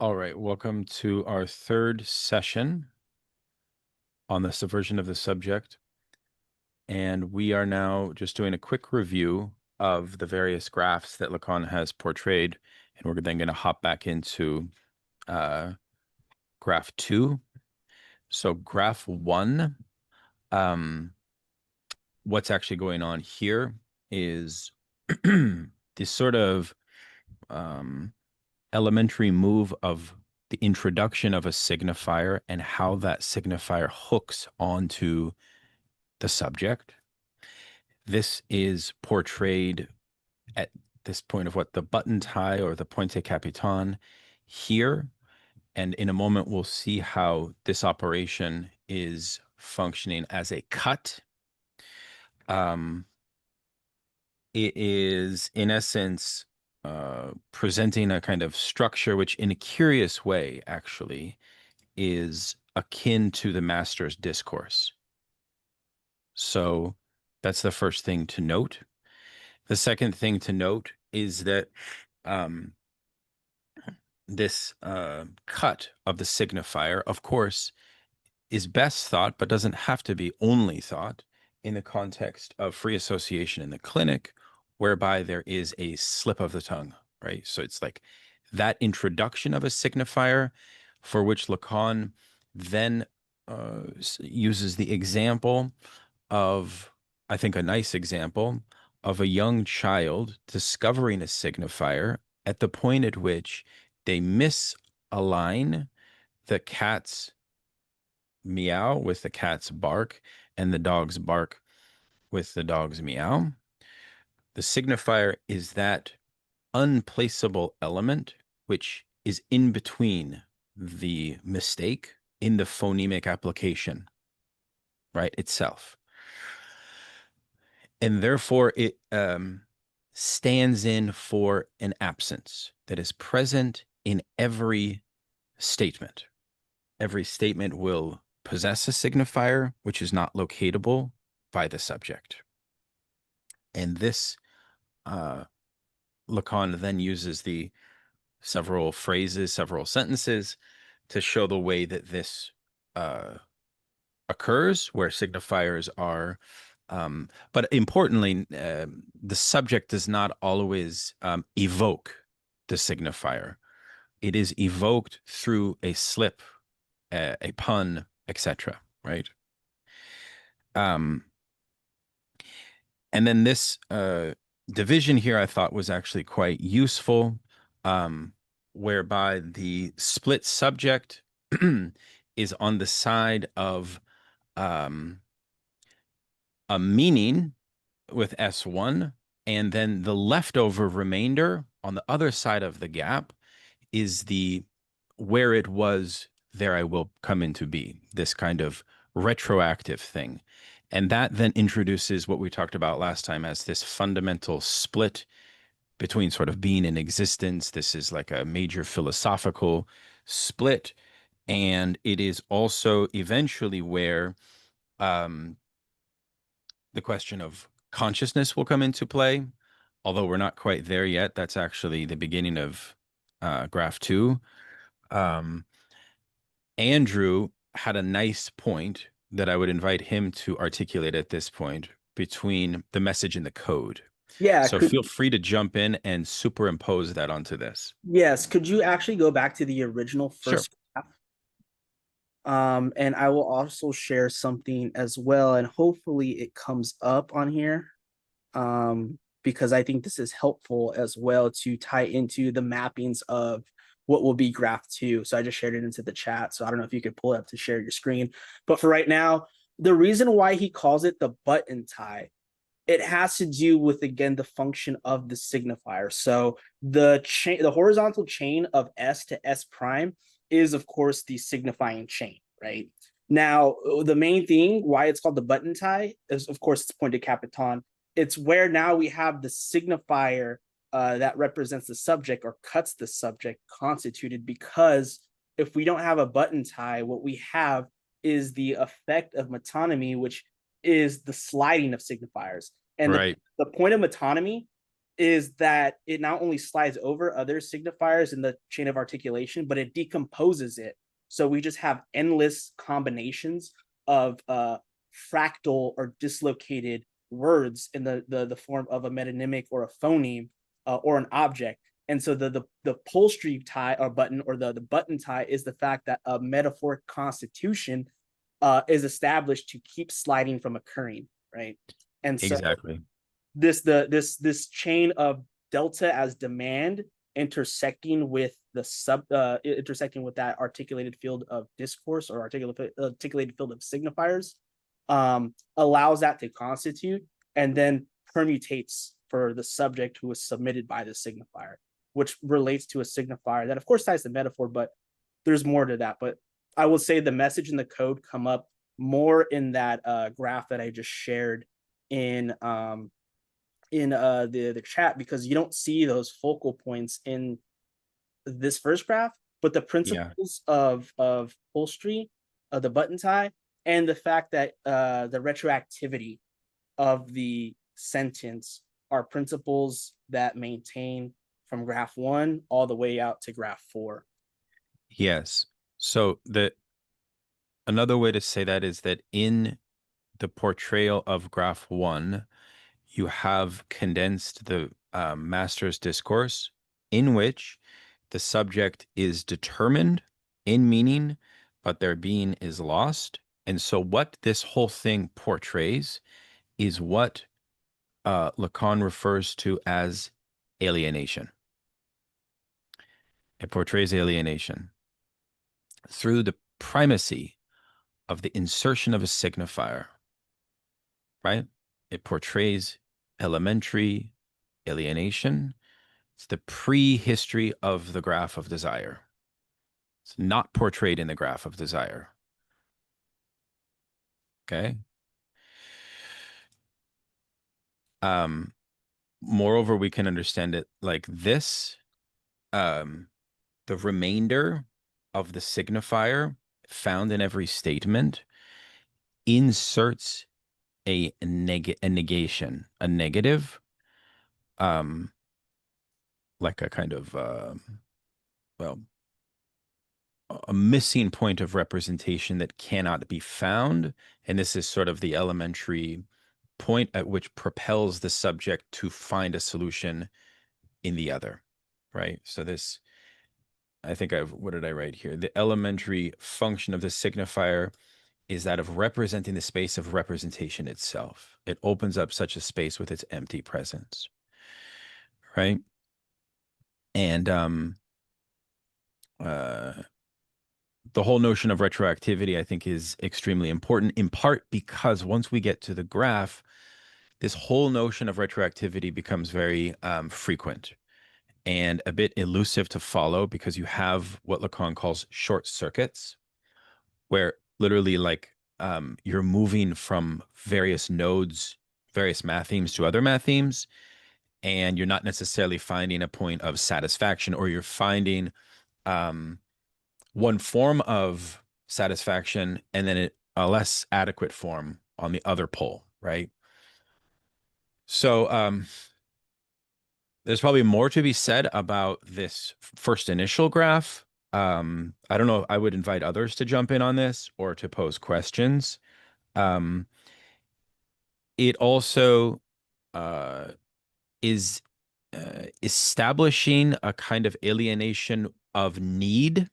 All right, welcome to our third session on the subversion of the subject. And we are now just doing a quick review of the various graphs that Lacan has portrayed. And we're then going to hop back into graph 2. So graph 1, what's actually going on here is this sort of elementary move of the introduction of a signifier and how that signifier hooks onto the subject. This is portrayed at this point of what the button tie or the pointe capitan here. And in a moment, we'll see how this operation is functioning as a cut. It is, in essence, presenting a kind of structure which, in a curious way, actually, is akin to the master's discourse. So that's the first thing to note. The second thing to note is that this cut of the signifier, of course, is best thought, but doesn't have to be only thought in the context of free association in the clinic, whereby there is a slip of the tongue, right? So it's like that introduction of a signifier for which Lacan then uses the example of, I think, a nice example of a young child discovering a signifier at the point at which they misalign the cat's meow with the cat's bark and the dog's bark with the dog's meow. The signifier is that unplaceable element which is in between the mistake in the phonemic application, right, itself. And therefore it stands in for an absence that is present in every statement. Every statement will possess a signifier which is not locatable by the subject. And this, Lacan then uses the several phrases, several sentences to show the way that this occurs, where signifiers are, but importantly, the subject does not always evoke the signifier. It is evoked through a slip, a pun, etc., right? And then this division here I thought was actually quite useful, whereby the split subject is on the side of a meaning with S1, and then the leftover remainder on the other side of the gap is the where it was, there I will come into be, this kind of retroactive thing. And that then introduces what we talked about last time as this fundamental split between sort of being and existence. This is like a major philosophical split. And it is also eventually where the question of consciousness will come into play, although we're not quite there yet. That's actually the beginning of graph 2. Andrew had a nice point that I would invite him to articulate at this point between the message and the code. Yeah, So feel free to jump in and superimpose that onto this. could you actually go back to the original Sure. first graph? And I will also share something as well, and hopefully it comes up on here. Because I think this is helpful as well to tie into the mappings of what will be graph 2. So I just shared it into the chat. So I don't know if you could pull it up to share your screen. But for right now, the reason why he calls it the button tie, it has to do with, again, the function of the signifier. So the horizontal chain of S to S prime is, of course, the signifying chain, right? Now, the main thing why it's called the button tie is, of course, it's pointe capitan. It's where now we have the signifier that represents the subject or cuts the subject constituted, because if we don't have a button tie, what we have is the effect of metonymy, which is the sliding of signifiers. And Right. the point of metonymy is that it not only slides over other signifiers in the chain of articulation, but it decomposes it. So we just have endless combinations of fractal or dislocated words in the form of a metonymic or a phoneme or an object. And so the upholstery tie or button, or the button tie, is the fact that a metaphoric constitution is established to keep sliding from occurring, right? And so Exactly. this chain of delta as demand intersecting with intersecting with that articulated field of discourse, or articulated field of signifiers, allows that to constitute, and then permutates for the subject who is submitted by the signifier, which relates to a signifier that of course ties the metaphor, but there's more to that. But I will say the message and the code come up more in that graph that I just shared in the chat, because you don't see those focal points in this first graph, but the Yeah. principles of upholstery, the button tie, and the fact that the retroactivity of the sentence are principles that maintain from graph 1 all the way out to graph 4. Yes. So another way to say that is that in the portrayal of graph 1, you have condensed the master's discourse, in which the subject is determined in meaning, but their being is lost. And so what this whole thing portrays is what Lacan refers to as alienation. It portrays alienation through the primacy of the insertion of a signifier, right? It portrays elementary alienation. It's the prehistory of the graph of desire. It's not portrayed in the graph of desire. Okay. Um, Moreover, we can understand it like this. Um, the remainder of the signifier found in every statement inserts a negation, a negative, um, like a kind of well, a missing point of representation that cannot be found. And this is sort of the elementary point at which propels the subject to find a solution in the other, right? So this, I think what did I write here? The elementary function of the signifier is that of representing the space of representation itself. It opens up such a space with its empty presence, right? And uh, the whole notion of retroactivity, I think, is extremely important, in part because once we get to the graph, this whole notion of retroactivity becomes very frequent and a bit elusive to follow, because you have what Lacan calls short circuits, where literally like you're moving from various nodes, various mathemes to other mathemes, and you're not necessarily finding a point of satisfaction, or you're finding one form of satisfaction and then a less adequate form on the other pole, right? So there's probably more to be said about this first initial graph. I don't know. I would invite others to jump in on this or to pose questions. Um, it also uh, is establishing a kind of alienation of need,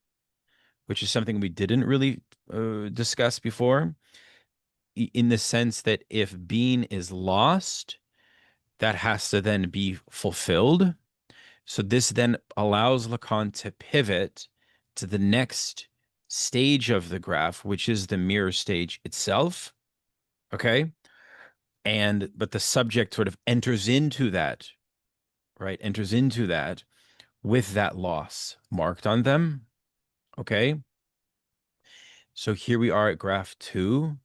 which is something we didn't really discuss before, in the sense that if being is lost, that has to then be fulfilled. So this then allows Lacan to pivot to the next stage of the graph, which is the mirror stage itself. Okay. But the subject sort of enters into that, right? Enters into that with that loss marked on them. Okay. So here we are at graph 2.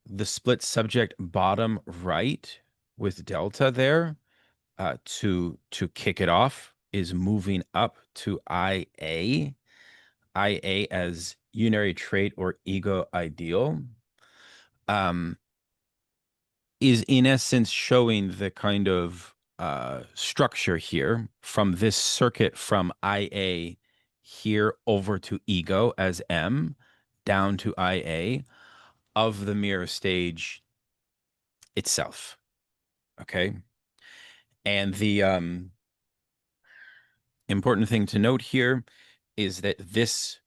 The split subject bottom right with delta there, to kick it off, is moving up to IA. IA as unary trait or ego ideal, is in essence showing the kind of structure here from this circuit from IA here over to ego as M down to IA of the mirror stage itself. Okay. And the important thing to note here is that this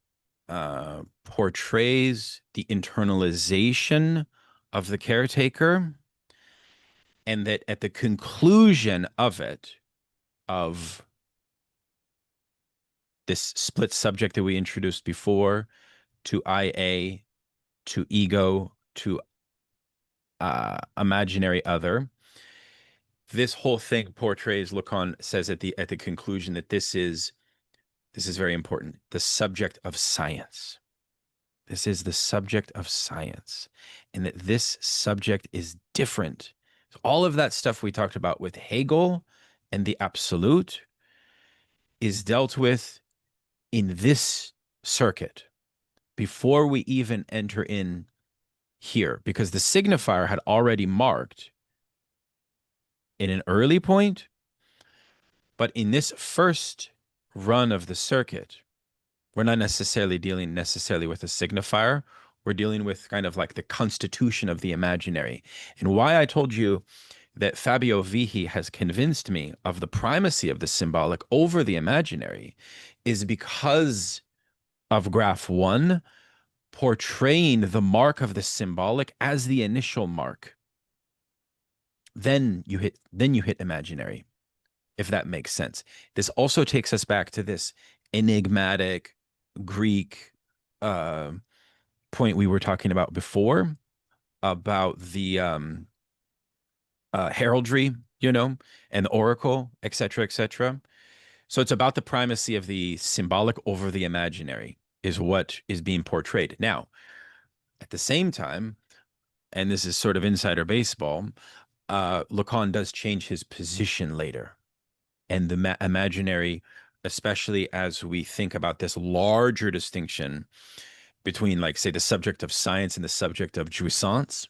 portrays the internalization of the caretaker, and that at the conclusion of it, of this split subject that we introduced before, to IA, to ego, to imaginary other, this whole thing portrays, Lacan says at the conclusion, that this is very important, the subject of science. This is the subject of science, and that this subject is different. So all of that stuff we talked about with Hegel and the absolute is dealt with in this circuit before we even enter in here, because the signifier had already marked in an early point, but in this first run of the circuit, we're not necessarily dealing with a signifier. We're dealing with kind of like the constitution of the imaginary. And why I told you that Fabio Vighi has convinced me of the primacy of the symbolic over the imaginary is because of graph 1 portraying the mark of the symbolic as the initial mark. Then you hit imaginary, if that makes sense. This also takes us back to this enigmatic Greek point we were talking about before, about the heraldry, and the oracle, etc., etc. So it's about the primacy of the symbolic over the imaginary is what is being portrayed. Now, at the same time, and this is sort of insider baseball, Lacan does change his position later. And the imaginary, especially as we think about this larger distinction between, like, say, the subject of science and the subject of jouissance,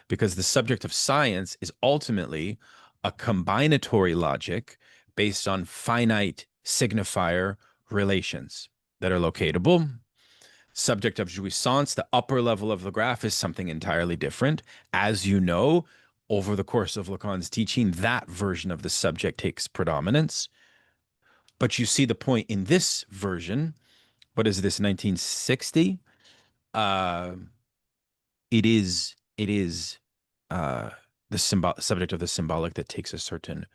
because the subject of science is ultimately a combinatory logic based on finite signifier relations that are locatable. Subject of jouissance, the upper level of the graph, is something entirely different. As you know, over the course of Lacan's teaching, that version of the subject takes predominance. But you see the point in this version. What is this, 1960? It is the subject of the symbolic that takes a certain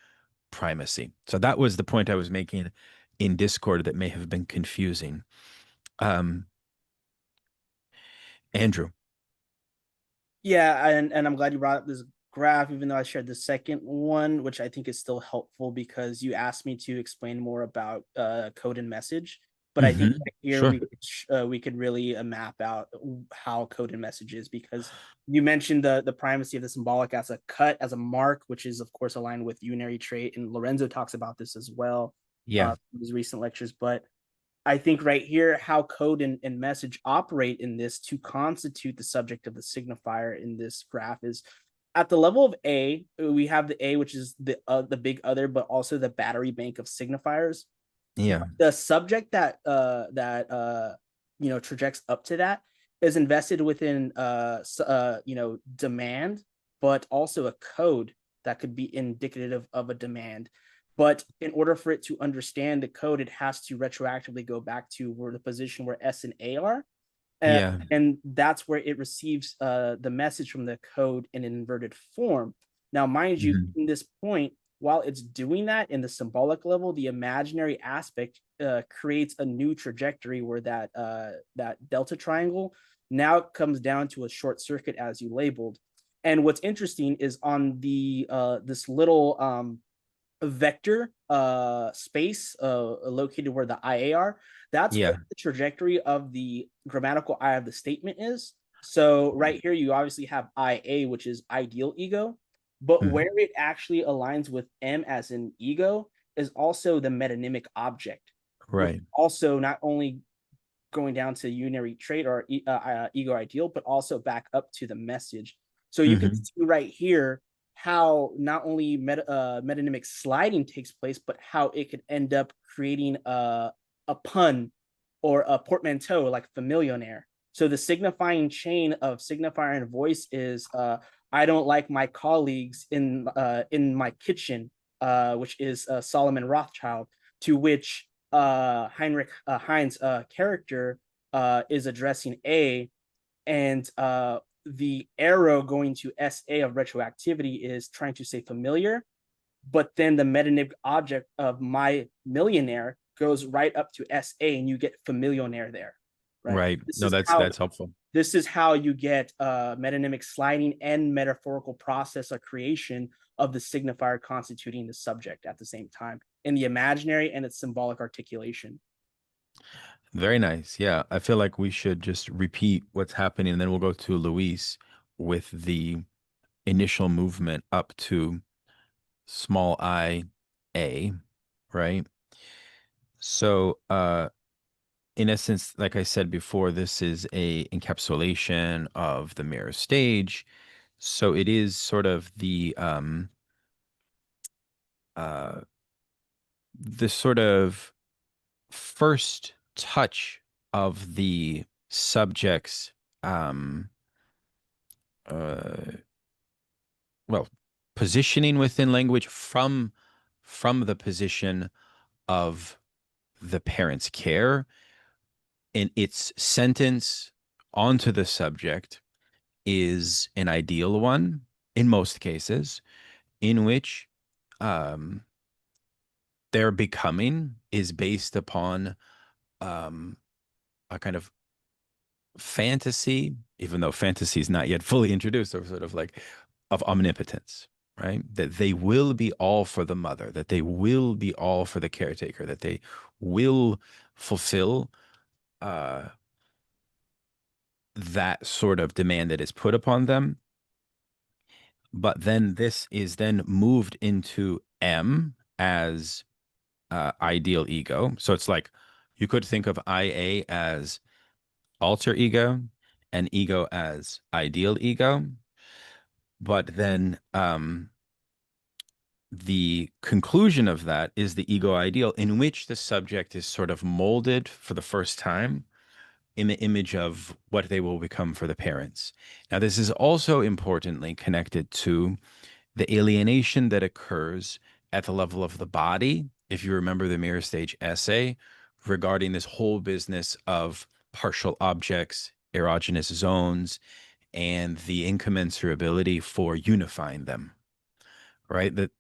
primacy. So that was the point I was making in Discord that may have been confusing. Andrew. Yeah, and I'm glad you brought up this graph, even though I shared the second one, which I think is still helpful because you asked me to explain more about code and message. But I think right here Sure. we could really map out how code and message is, because you mentioned the primacy of the symbolic as a cut, as a mark, which is of course aligned with unary trait, and Lorenzo talks about this as well. Yeah. In his recent lectures. But I think right here, how code and message operate in this to constitute the subject of the signifier in this graph is at the level of A. We have the A, which is the big other, but also the battery bank of signifiers. Yeah. The subject that trajects up to that is invested within demand, but also a code that could be indicative of a demand. But in order for it to understand the code, it has to retroactively go back to where the position where S and A are. Yeah. And that's where it receives the message from the code in an inverted form. Now, mind you, in this point, while it's doing that in the symbolic level, the imaginary aspect creates a new trajectory where that delta triangle now comes down to a short circuit, as you labeled. And what's interesting is on the this little vector space located where the IA are, that's where the trajectory of the grammatical I of the statement is. So right here, you obviously have IA, which is ideal ego, but where it actually aligns with M as in ego is also the metonymic object. Right. Also not only going down to unary trait or ego ideal, but also back up to the message. So you can see right here how not only metonymic sliding takes place, but how it could end up creating a pun or a portmanteau like familionaire. So the signifying chain of signifier and voice is I don't like my colleagues in my kitchen, which is Solomon Rothschild, to which Heinrich Heinz character is addressing A, and the arrow going to SA of retroactivity is trying to say familiar, but then the metonymic object of my millionaire goes right up to SA, and you get familionaire there, right? Right. No, that's helpful. This is how you get metonymic sliding and metaphorical process of creation of the signifier constituting the subject at the same time in the imaginary and its symbolic articulation. Very nice. Yeah. I feel like we should just repeat what's happening, and then we'll go to Luis with the initial movement up to small I A, right? So in essence, like I said before, this is a encapsulation of the mirror stage. So it is sort of uh the sort of first touch of the subject's um uh well, positioning within language from the position of the parent's care, and its sentence onto the subject is an ideal one in most cases, in which um, their becoming is based upon um, a kind of fantasy, even though fantasy is not yet fully introduced, or sort of like of omnipotence, right? That they will be all for the mother, that they will be all for the caretaker, that they will fulfill uh, that sort of demand that is put upon them. But then this is then moved into M as ideal ego. So it's like you could think of IA as alter ego and ego as ideal ego. But then the conclusion of that is the ego ideal, in which the subject is sort of molded for the first time in the image of what they will become for the parents. Now, this is also importantly connected to the alienation that occurs at the level of the body. If you remember the mirror stage essay regarding this whole business of partial objects, erogenous zones, and the incommensurability for unifying them, right? That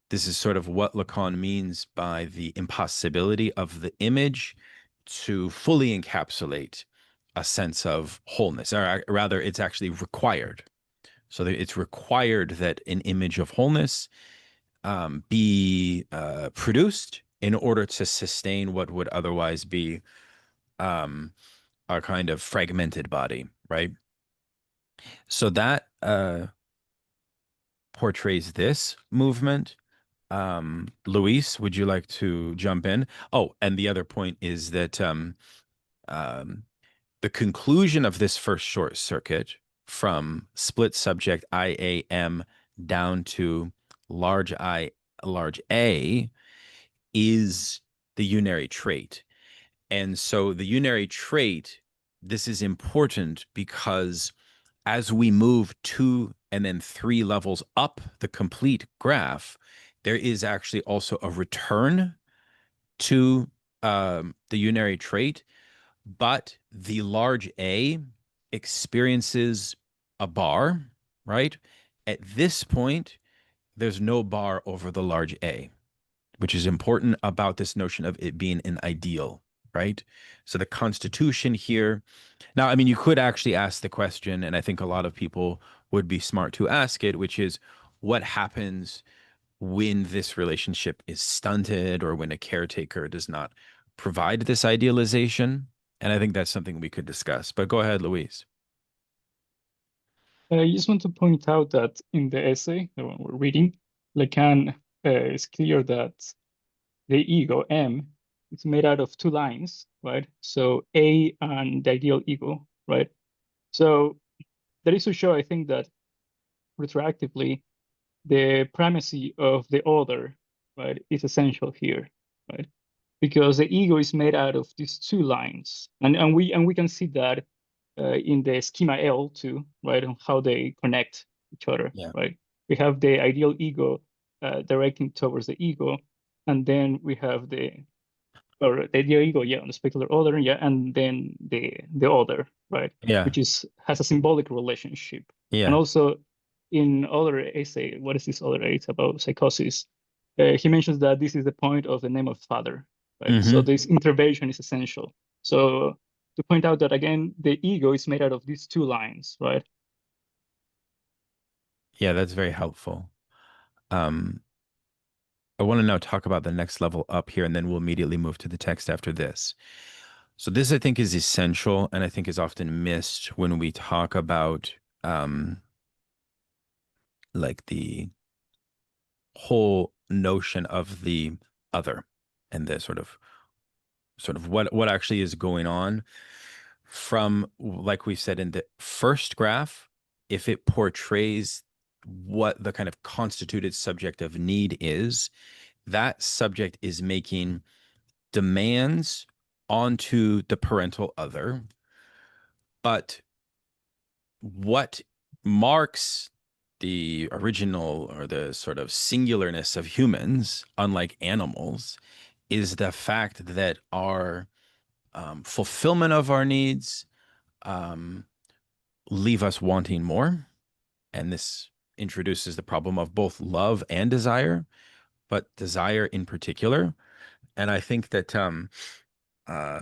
this is sort of what Lacan means by the impossibility of the image to fully encapsulate a sense of wholeness, or rather, it's actually required. So it's required that an image of wholeness be produced in order to sustain what would otherwise be a kind of fragmented body, right? So that portrays this movement. Luis, would you like to jump in? Oh, and the other point is that um, the conclusion of this first short circuit from split subject IAM down to large I, large A is the unary trait. And so the unary trait, this is important because as we move 2 and then 3 levels up the complete graph, there is actually also a return to the unary trait, but the large A experiences a bar, right? At this point, there's no bar over the large A, which is important about this notion of it being an ideal, right? So the constitution here. Now, I mean, you could actually ask the question, and I think a lot of people would be smart to ask it, which is what happens when this relationship is stunted or when a caretaker does not provide this idealization? And I think that's something we could discuss. But go ahead, Luis. I just want to point out that in the essay, the one we're reading, Lacan is clear that the ego, M, is made out of 2 lines, right? So A and the ideal ego, right? So that is to show, I think, that retroactively, the primacy of the other, right, is essential here, right? Because the ego is made out of these two lines, and we can see that in the schema L too, right, on how they connect each other, Yeah. right? We have the ideal ego directing towards the ego, and then we have the ideal ego, yeah, on the specular other, yeah, and then the other, right, Yeah. which has a symbolic relationship, and Yeah. also in other essay, what is this other essay about psychosis? He mentions that this is the point of the name of father, right? So Hmm. this intervention is essential. So to point out that again, the ego is made out of these two lines, right? Yeah, that's very helpful. Um, I want to now talk about the next level up here, and then we'll immediately move to the text after this. So this, I think, is essential, and I think is often missed when we talk about like the whole notion of the other and the sort of what actually is going on from, like we said in the first graph, if it portrays what the kind of constituted subject of need is, that subject is making demands onto the parental other. But what marks the original or the sort of singularness of humans, unlike animals, is the fact that our fulfillment of our needs um, leave us wanting more. And this introduces the problem of both love and desire, but desire in particular. And I think that, uh,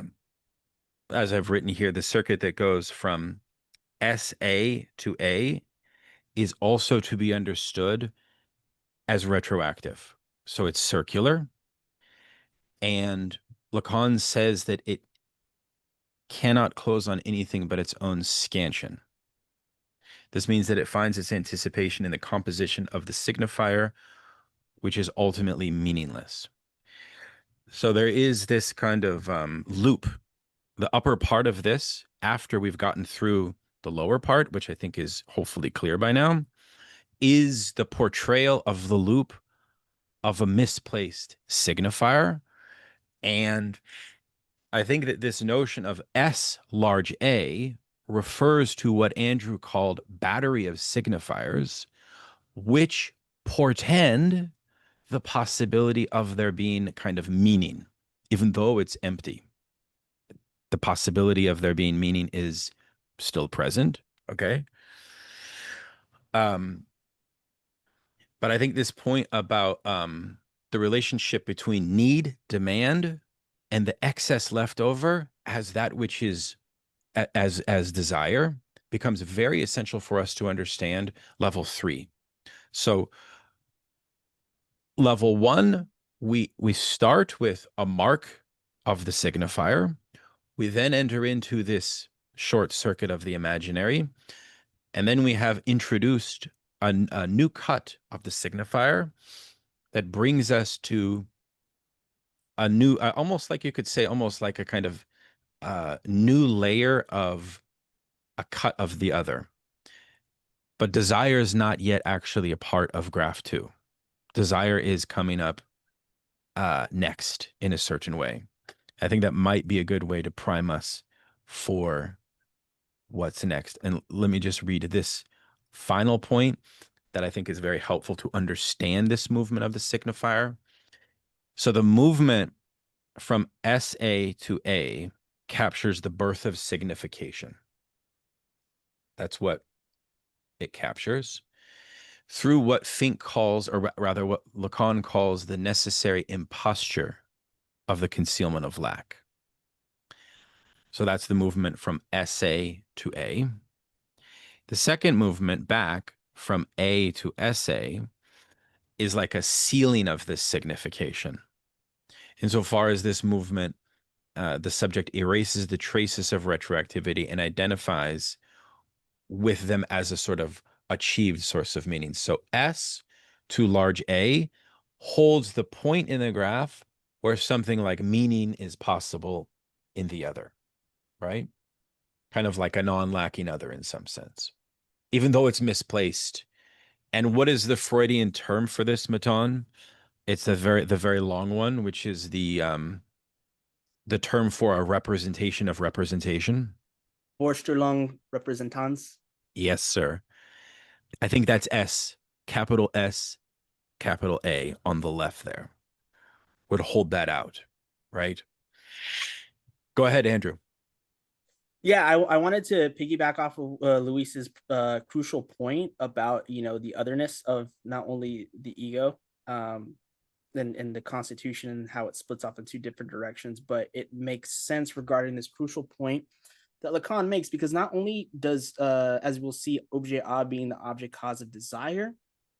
as I've written here, the circuit that goes from SA to A is also to be understood as retroactive. So it's circular. And Lacan says that it cannot close on anything but its own scansion. This means that it finds its anticipation in the composition of the signifier, which is ultimately meaningless. So there is this kind of loop. The upper part of this, after we've gotten through the lower part, which I think is hopefully clear by now, is the portrayal of the loop of a misplaced signifier. And I think that this notion of S large A refers to what Andrew called battery of signifiers, which portend the possibility of there being kind of meaning, even though it's empty. The possibility of there being meaning is still present. Okay. Um, but I think this point about the relationship between need, demand, and the excess left over as that which is as desire becomes very essential for us to understand level 3. So level 1, we start with a mark of the signifier. We then enter into this short circuit of the imaginary, and then we have introduced a new cut of the signifier that brings us to a new, almost like you could say, almost like a kind of new layer of a cut of the other. But desire is not yet actually a part of graph 2. Desire is coming up next in a certain way. I think that might be a good way to prime us for what's next. And let me just read this final point that I think is very helpful to understand this movement of the signifier. So the movement from SA to A captures the birth of signification. That's what it captures through what Fink calls, or rather what Lacan calls, the necessary imposture of the concealment of lack. So that's the movement from SA to A. The second movement back from A to SA is like a sealing of this signification. Insofar as this movement, the subject erases the traces of retroactivity and identifies with them as a sort of achieved source of meaning. So S to large A holds the point in the graph where something like meaning is possible in the other, right? Kind of like a non-lacking other in some sense. Even though it's misplaced, And what is the Freudian term for this, Maton? It's the very long one, which is the term for a representation of representation. Vorstellung Repräsentanz. Yes, sir. I think that's S, capital A on the left there. Would hold that out, right? Go ahead, Andrew. Yeah, I wanted to piggyback off of Luis's crucial point about, you know, the otherness of not only the ego and the constitution and how it splits off in two different directions, but it makes sense regarding this crucial point that Lacan makes, because not only does, as we'll see, objet A being the object cause of desire,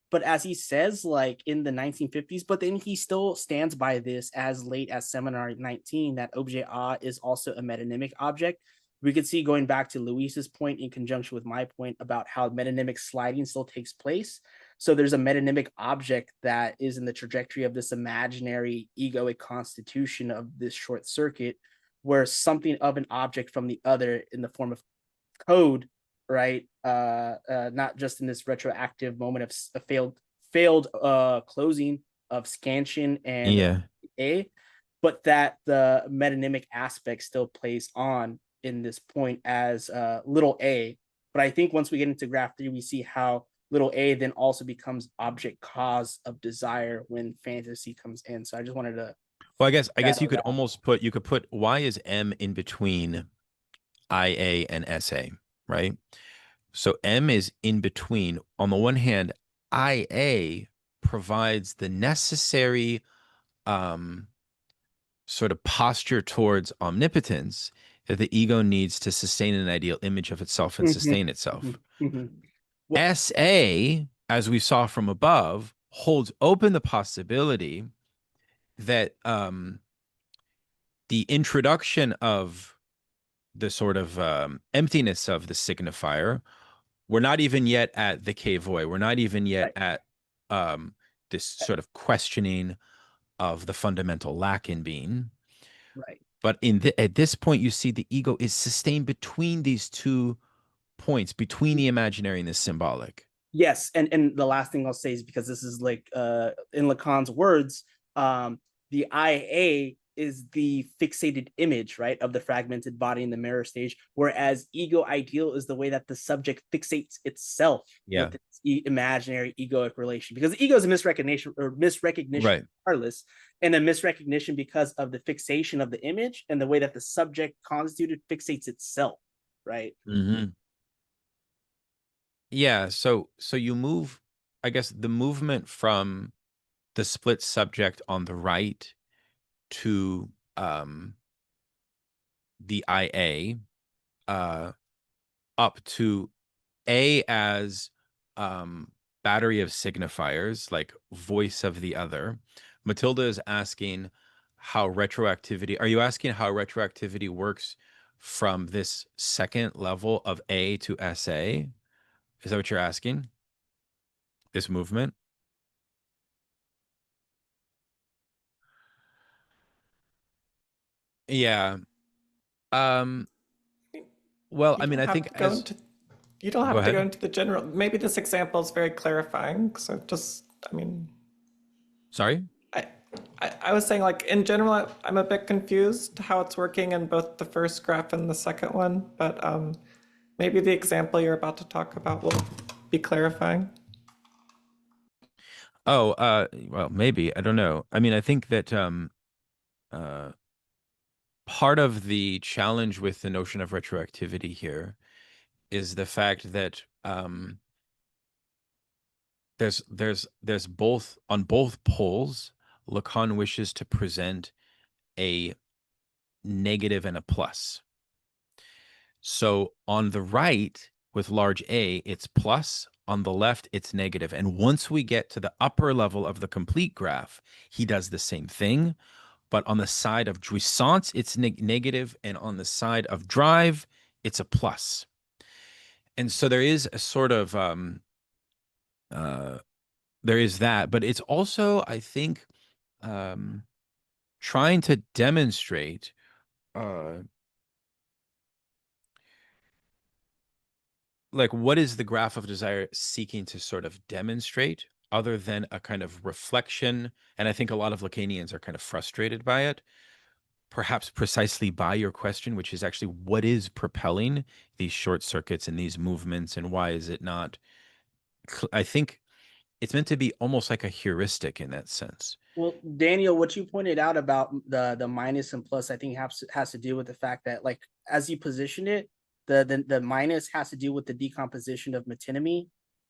but as he says, like in the 1950s, but then he still stands by this as late as Seminar 19, that objet A is also a metonymic object. We could see, going back to Luis's point in conjunction with my point about how metonymic sliding still takes place. So there's a metonymic object that is in the trajectory of this imaginary egoic constitution of this short circuit, where something of an object from the other in the form of code, right? Not just in this retroactive moment of a failed closing of scansion and Yeah. A, but that the metonymic aspect still plays on in this point as little a. But I think once we get into graph 3, we see how little a then also becomes object cause of desire when fantasy comes in. So I just wanted to Well, I guess you could that. almost put why is M in between IA and SA, right? So M is in between. On the one hand, IA provides the necessary um, sort of posture towards omnipotence that the ego needs to sustain an ideal image of itself and Mhm, sustain mhm, itself. mhm. Well, SA, as we saw from above, holds open the possibility that the introduction of the sort of emptiness of the signifier, we're not even yet at the K void. We're not even yet right, at this sort of questioning of the fundamental Lacan being. right. But at this point, you see the ego is sustained between these 2 points, between the imaginary and the symbolic. Yes, and the last thing I'll say is, because this is like in Lacan's words, the IA is the fixated image, right, of the fragmented body in the mirror stage, whereas ego ideal is the way that the subject fixates itself Yeah. with its imaginary egoic relation, because the ego is a misrecognition Right. regardless, and a misrecognition because of the fixation of the image and the way that the subject constituted fixates itself, right? Mm-hmm. Yeah. So you move, I guess, the movement from the split subject on the right to the IA uh, up to A as battery of signifiers, like voice of the other. Matilda is asking how retroactivity, are you asking how retroactivity works from this second level of A to SA? Is that what you're asking? This movement? Yeah. Um, well, You I mean, don't I have think to go as into you don't go have to go ahead. into the general. Maybe this example is very clarifying. So just, I mean, Sorry? I, I was saying, like, in general, I'm a bit confused how it's working in both the first graph and the second one, but maybe the example you're about to talk about will be clarifying. Oh, well, maybe. I don't know. I mean, I think that uh part of the challenge with the notion of retroactivity here is the fact that there's both on both poles, Lacan wishes to present a negative and a plus. So on the right with large A, it's plus. On the left, it's negative. And once we get to the upper level of the complete graph, he does the same thing. But on the side of jouissance, it's negative, and on the side of drive, it's a plus. And so there is a sort of uh, there is that, but it's also, I think, um, trying to demonstrate like, what is the graph of desire seeking to sort of demonstrate other than a kind of reflection? And I think a lot of Lacanians are kind of frustrated by it, perhaps precisely by your question, which is actually what is propelling these short circuits and these movements, and why is it not? I think it's meant to be almost like a heuristic in that sense. Well, Daniel, what you pointed out about the minus and plus, I think has to do with the fact that, like, as you position it, the minus has to do with the decomposition of metonymy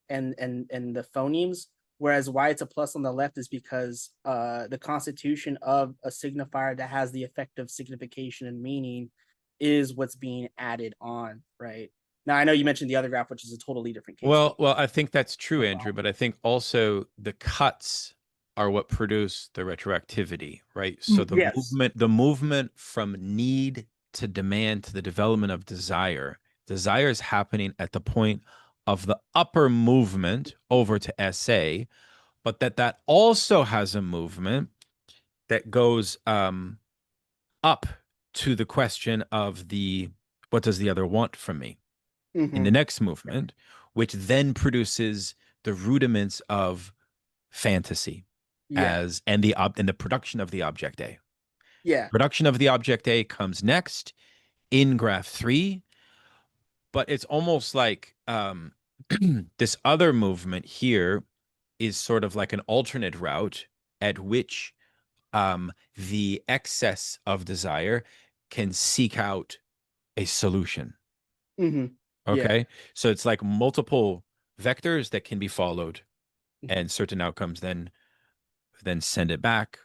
and the phonemes, whereas why it's a plus on the left is because the constitution of a signifier that has the effect of signification and meaning is what's being added on, right? Now, I know you mentioned the other graph, which is a totally different case. Well, I think that's true, Andrew, but I think also the cuts are what produce the retroactivity, right? So Yes. the movement from need to demand to the development of desire is happening at the point of the upper movement over to SA, but that also has a movement that goes up to the question of what does the other want from me in the next movement, which then produces the rudiments of fantasy and the production of the object A. Yeah. Production of the object A comes next in graph 3, but it's almost like this other movement here is sort of like an alternate route at which the excess of desire can seek out a solution. Okay. So it's like multiple vectors that can be followed, and certain outcomes then send it back.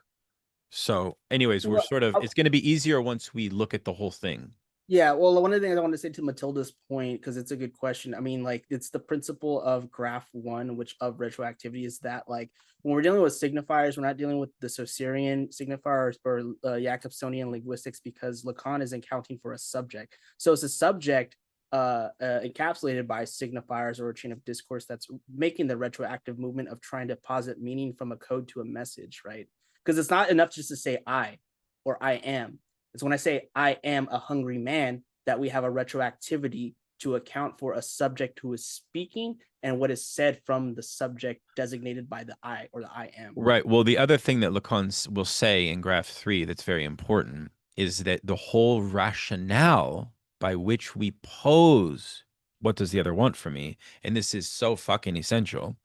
So anyways, we're sort of, it's going to be easier once we look at the whole thing. Yeah, well, one of the things I want to say to Matilda's point, because it's a good question. I mean, like, it's the principle of graph one, which of retroactivity is that, like, when we're dealing with signifiers, we're not dealing with the Saussurian signifiers or Jacobsonian linguistics, because Lacan is accounting for a subject. So it's a subject encapsulated by signifiers or a chain of discourse that's making the retroactive movement of trying to posit meaning from a code to a message, right? Because it's not enough just to say I or I am. It's when I say I am a hungry man that we have a retroactivity to account for a subject who is speaking and what is said from the subject designated by the I or the I am. Right. Well, the other thing that Lacan will say in graph 3 that's very important is that the whole rationale by which we pose what does the other want from me, and this is so fucking essential,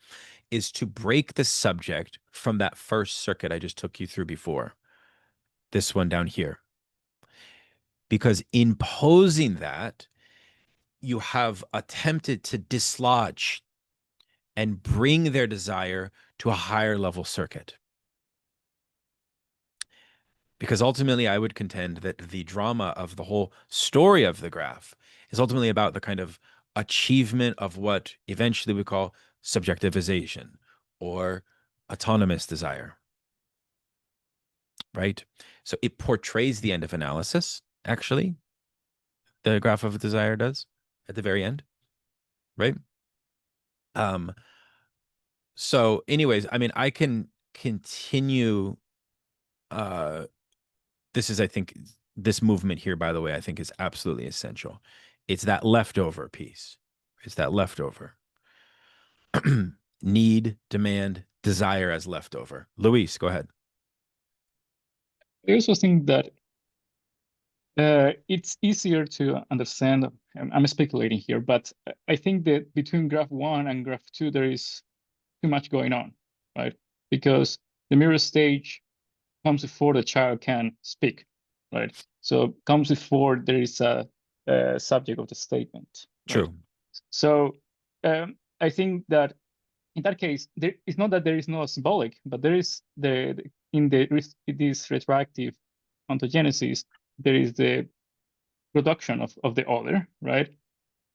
is to break the subject from that first circuit I just took you through before. This one down here. Because in posing that, you have attempted to dislodge and bring their desire to a higher level circuit. Because ultimately, I would contend that the drama of the whole story of the graph is ultimately about the kind of achievement of what eventually we call subjectivization or autonomous desire. Right? So it portrays the end of analysis, actually. The graph of desire does at the very end. Right? So anyways, I mean, I can continue. This is, I think, this movement here, by the way, I think is absolutely essential. It's that leftover piece. It's that leftover. Need, demand, desire as leftover. Luis, go ahead. I also think that it's easier to understand. I'm speculating here, but I think that between graph 1 and graph 2, there is too much going on, right? Because the mirror stage comes before the child can speak, right? So comes before there is a subject of the statement. Right? True. So I think that in that case, it's not that there is no symbolic, but there is this retroactive ontogenesis, there is the production of the other, right?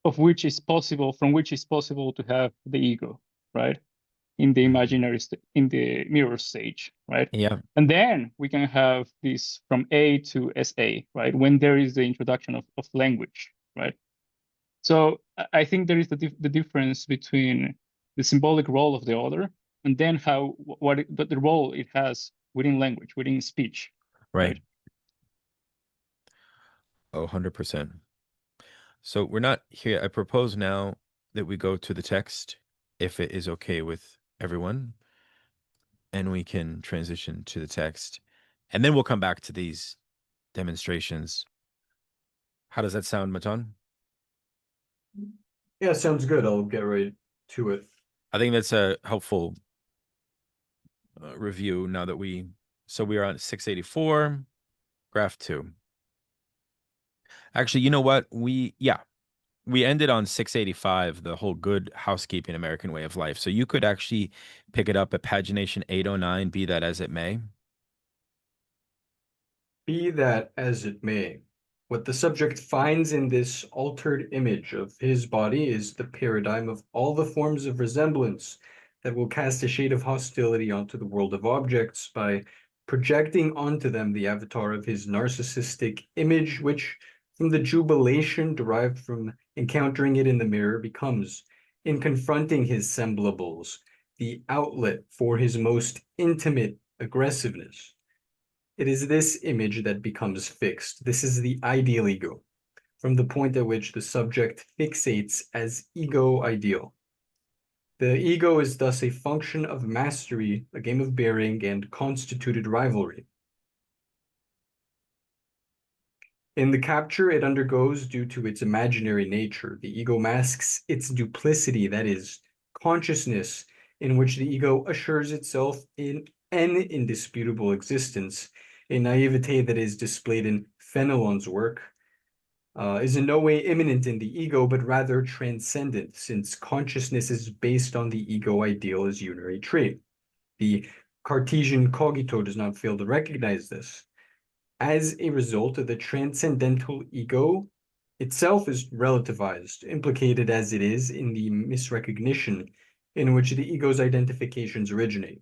From which is possible to have the ego, right? In the imaginary, in the mirror stage, right? Yeah. And then we can have this from A to SA, right? When there is the introduction of language, right? So I think there is the difference between the symbolic role of the other and then but the role it has within language, within speech. Right. Oh, 100%. So we're not here. I propose now that we go to the text, if it is okay with everyone, and we can transition to the text, and then we'll come back to these demonstrations. How does that sound, Maton? Yeah, sounds good. I'll get right to it. I think that's a helpful review now that so we are on 684, graph 2. Actually, you know what? We ended on 685, the whole good housekeeping American way of life. So you could actually pick it up at pagination 809, be that as it may. Be that as it may, what the subject finds in this altered image of his body is the paradigm of all the forms of resemblance that will cast a shade of hostility onto the world of objects by projecting onto them the avatar of his narcissistic image, which, from the jubilation derived from encountering it in the mirror, becomes, in confronting his semblables, the outlet for his most intimate aggressiveness. It is this image that becomes fixed. This is the ideal ego, from the point at which the subject fixates as ego ideal. The ego is thus a function of mastery, a game of bearing, and constituted rivalry. In the capture it undergoes due to its imaginary nature, the ego masks its duplicity, that is, consciousness, in which the ego assures itself in an indisputable existence. A naivete that is displayed in Fenelon's work is in no way immanent in the ego, but rather transcendent, since consciousness is based on the ego ideal as unary trait. The Cartesian cogito does not fail to recognize this. As a result, the transcendental ego itself is relativized, implicated as it is in the misrecognition in which the ego's identifications originate.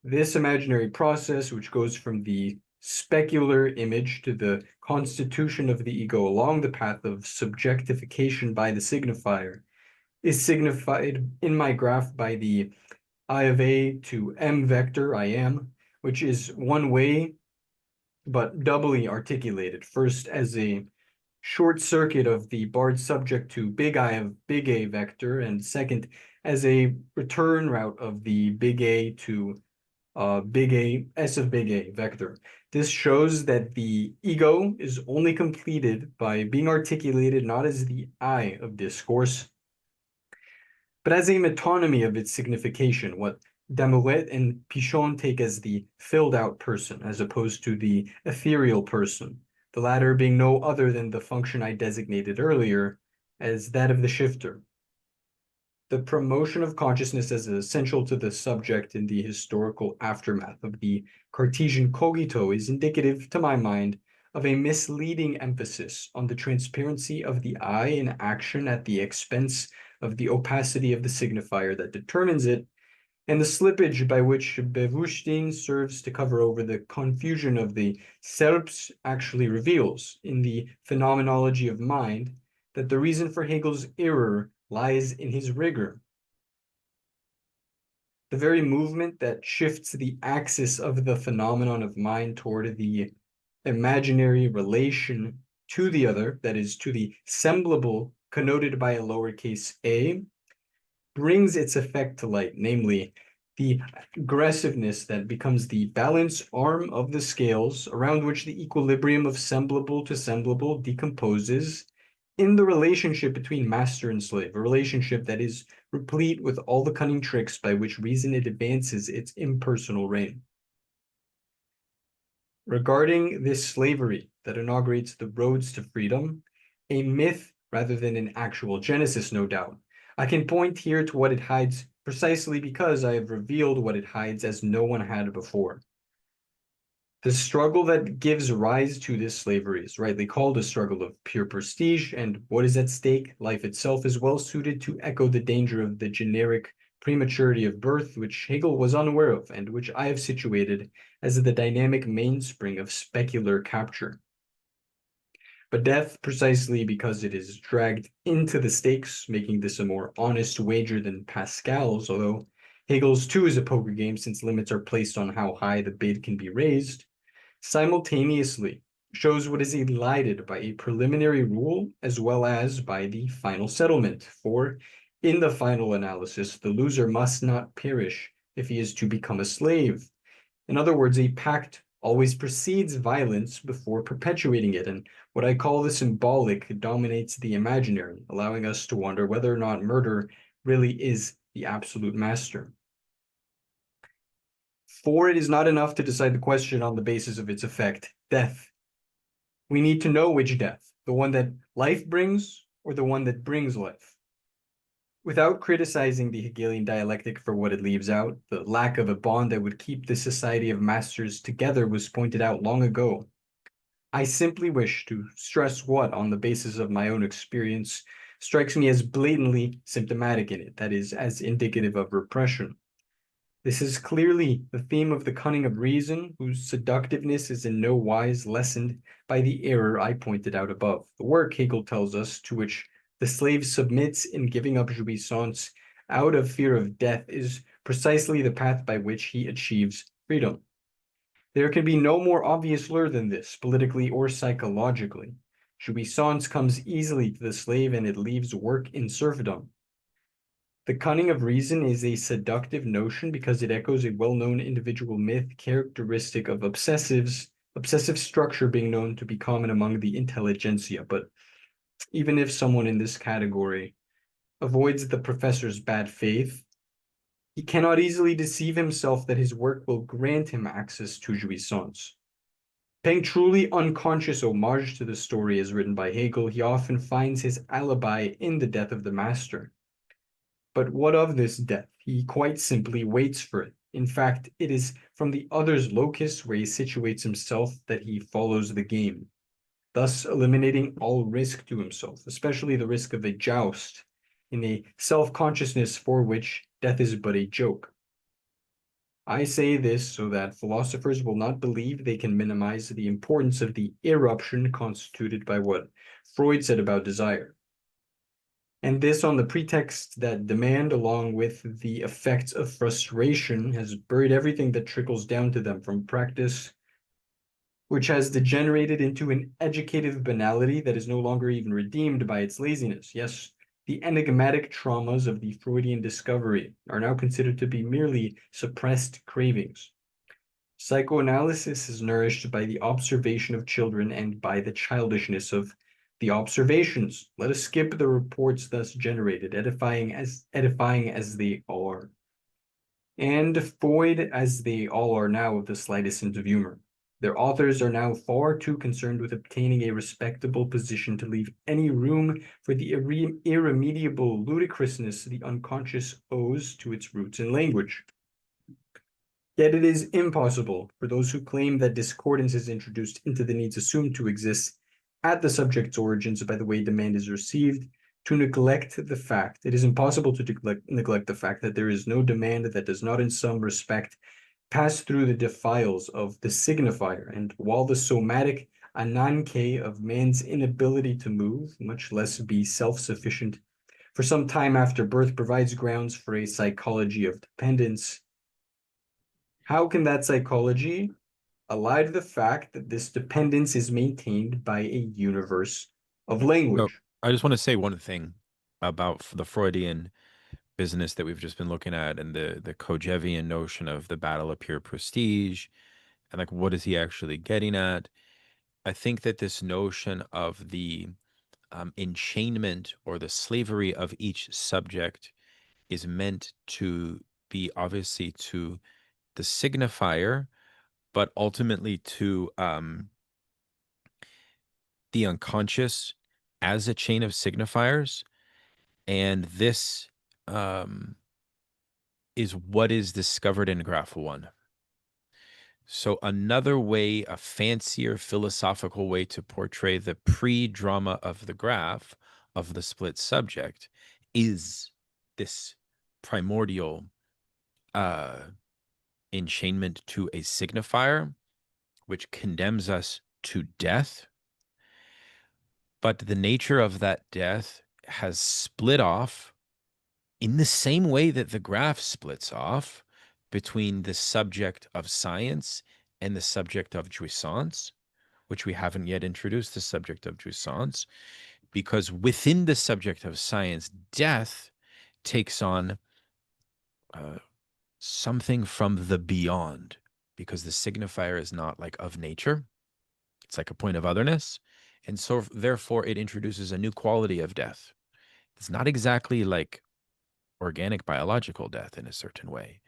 This imaginary process, which goes from the specular image to the constitution of the ego along the path of subjectification by the signifier, is signified in my graph by the I of A to M vector, I am, which is one way, but doubly articulated, first as a short circuit of the barred subject to big I of big A vector, and second as a return route of the big A to big A, S of big A vector. This shows that the ego is only completed by being articulated not as the I of discourse, but as a metonymy of its signification, what Damouet and Pichon take as the filled out person, as opposed to the ethereal person, the latter being no other than the function I designated earlier as that of the shifter. The promotion of consciousness as essential to the subject in the historical aftermath of the Cartesian cogito is indicative, to my mind, of a misleading emphasis on the transparency of the I in action at the expense of the opacity of the signifier that determines it, and the slippage by which Bevushtin serves to cover over the confusion of the Selbst actually reveals, in the phenomenology of mind, that the reason for Hegel's error lies in his rigor. The very movement that shifts the axis of the phenomenon of mind toward the imaginary relation to the other, that is, to the semblable connoted by a lowercase a, brings its effect to light, namely, the aggressiveness that becomes the balance arm of the scales around which the equilibrium of semblable to semblable decomposes in the relationship between master and slave, a relationship that is replete with all the cunning tricks by which reason advances its impersonal reign. Regarding this slavery that inaugurates the roads to freedom, a myth rather than an actual genesis, no doubt, I can point here to what it hides precisely because I have revealed what it hides as no one had before. The struggle that gives rise to this slavery is rightly called a struggle of pure prestige, and what is at stake, life itself, is well suited to echo the danger of the generic prematurity of birth, which Hegel was unaware of, and which I have situated as the dynamic mainspring of specular capture. But death, precisely because it is dragged into the stakes, making this a more honest wager than Pascal's, although Hegel's too is a poker game since limits are placed on how high the bid can be raised, simultaneously shows what is elided by a preliminary rule as well as by the final settlement. For in the final analysis, the loser must not perish if he is to become a slave. In other words, a pact always precedes violence before perpetuating it, and what I call the symbolic dominates the imaginary, allowing us to wonder whether or not murder really is the absolute master. For it is not enough to decide the question on the basis of its effect, death. We need to know which death, the one that life brings or the one that brings life. Without criticizing the Hegelian dialectic for what it leaves out, the lack of a bond that would keep the society of masters together was pointed out long ago. I simply wish to stress what, on the basis of my own experience, strikes me as blatantly symptomatic in it, that is, as indicative of repression. This is clearly the theme of the cunning of reason, whose seductiveness is in no wise lessened by the error I pointed out above. The work, Hegel tells us, to which the slave submits in giving up jouissance out of fear of death is precisely the path by which he achieves freedom. There can be no more obvious lure than this, politically or psychologically. Jouissance comes easily to the slave and it leaves work in serfdom. The cunning of reason is a seductive notion because it echoes a well-known individual myth characteristic of obsessive structure being known to be common among the intelligentsia. But even if someone in this category avoids the professor's bad faith, he cannot easily deceive himself that his work will grant him access to jouissance. Paying truly unconscious homage to the story as written by Hegel, he often finds his alibi in the death of the master. But what of this death? He quite simply waits for it. In fact, it is from the other's locus where he situates himself that he follows the game, thus eliminating all risk to himself, especially the risk of a joust, in a self-consciousness for which death is but a joke. I say this so that philosophers will not believe they can minimize the importance of the eruption constituted by what Freud said about desire. And this on the pretext that demand, along with the effects of frustration, has buried everything that trickles down to them from practice, which has degenerated into an educative banality that is no longer even redeemed by its laziness. Yes, the enigmatic traumas of the Freudian discovery are now considered to be merely suppressed cravings. Psychoanalysis is nourished by the observation of children and by the childishness of the observations. Let us skip the reports thus generated, edifying as they are, and void as they all are now of the slightest sense of humor. Their authors are now far too concerned with obtaining a respectable position to leave any room for the irremediable ludicrousness the unconscious owes to its roots in language. Yet it is impossible for those who claim that discordance is introduced into the needs assumed to exist at the subject's origins by the way demand is received, to neglect the fact. It is impossible to neglect the fact that there is no demand that does not in some respect pass through the defiles of the signifier, and while the somatic ananke of man's inability to move, much less be self-sufficient, for some time after birth provides grounds for a psychology of dependence, how can that psychology ally to the fact that this dependence is maintained by a universe of So language? I just want to say one thing about the Freudian business that we've just been looking at and the Kojevian notion of the battle of pure prestige and like what is he actually getting at. I think that this notion of the enchainment or the slavery of each subject is meant to be obviously to the signifier, but ultimately to the unconscious as a chain of signifiers. And this is what is discovered in Graph 1. So another way, a fancier philosophical way to portray the pre-drama of the graph of the split subject is this primordial enchainment to a signifier, which condemns us to death. But the nature of that death has split off in the same way that the graph splits off between the subject of science and the subject of jouissance, which we haven't yet introduced the subject of jouissance, because within the subject of science, death takes on something from the beyond, because the signifier is not like of nature. It's like a point of otherness. And so therefore it introduces a new quality of death. It's not exactly like organic biological death in a certain way.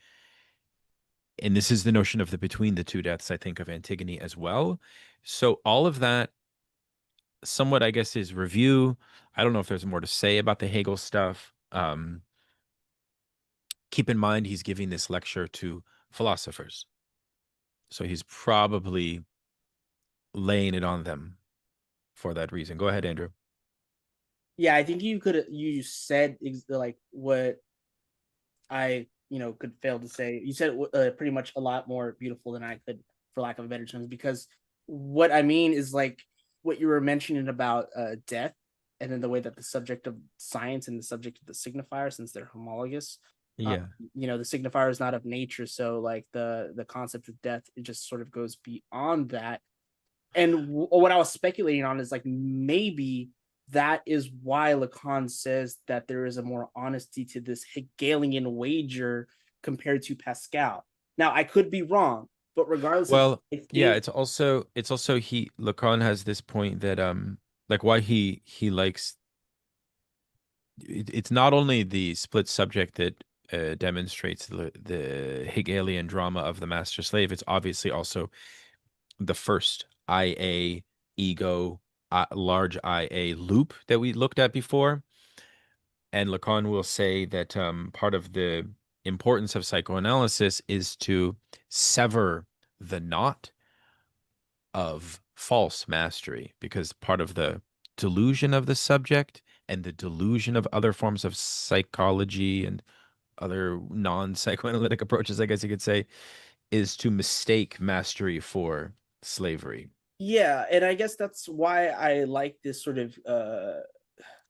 And this is the notion of the between the two deaths, I think, of Antigone as well. So all of that somewhat, I guess, is review. I don't know if there's more to say about the Hegel stuff. Keep in mind, he's giving this lecture to philosophers. So he's probably laying it on them for that reason. Go ahead, Andrew. Yeah, I think you said like what I could fail to say. You said pretty much a lot more beautiful than I could, for lack of better terms, because what I mean is like what you were mentioning about death, and then the way that the subject of science and the subject of the signifier, since they're homologous, Yeah. the signifier is not of nature, so like the concept of death, it just sort of goes beyond that. And what I was speculating on is like maybe that is why Lacan says that there is a more honesty to this Hegelian wager compared to Pascal. Now I could be wrong, but regardless, well, yeah, it's also Lacan has this point that like why he likes it's not only the split subject that demonstrates the Hegelian drama of the master slave. It's obviously also the first IA ego large IA loop that we looked at before. And Lacan will say that part of the importance of psychoanalysis is to sever the knot of false mastery, because part of the delusion of the subject and the delusion of other forms of psychology and other non-psychoanalytic approaches, I guess you could say, is to mistake mastery for slavery. Yeah, and I guess that's why I like this sort of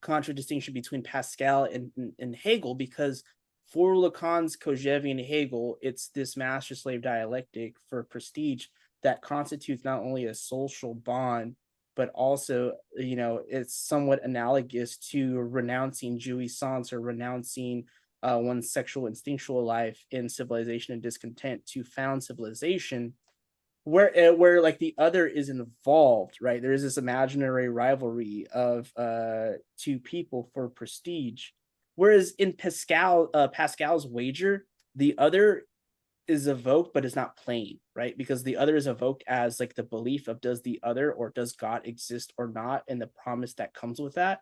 contradistinction between Pascal and Hegel, because for Lacan's Kojève and Hegel, it's this master-slave dialectic for prestige that constitutes not only a social bond, but also, it's somewhat analogous to renouncing jouissance or renouncing one's sexual instinctual life in civilization and discontent to found civilization, where like the other is involved, right? There is this imaginary rivalry of two people for prestige, whereas in Pascal's wager, the other is evoked but is not plain, right? Because the other is evoked as like the belief of does the other or does God exist or not, and the promise that comes with that,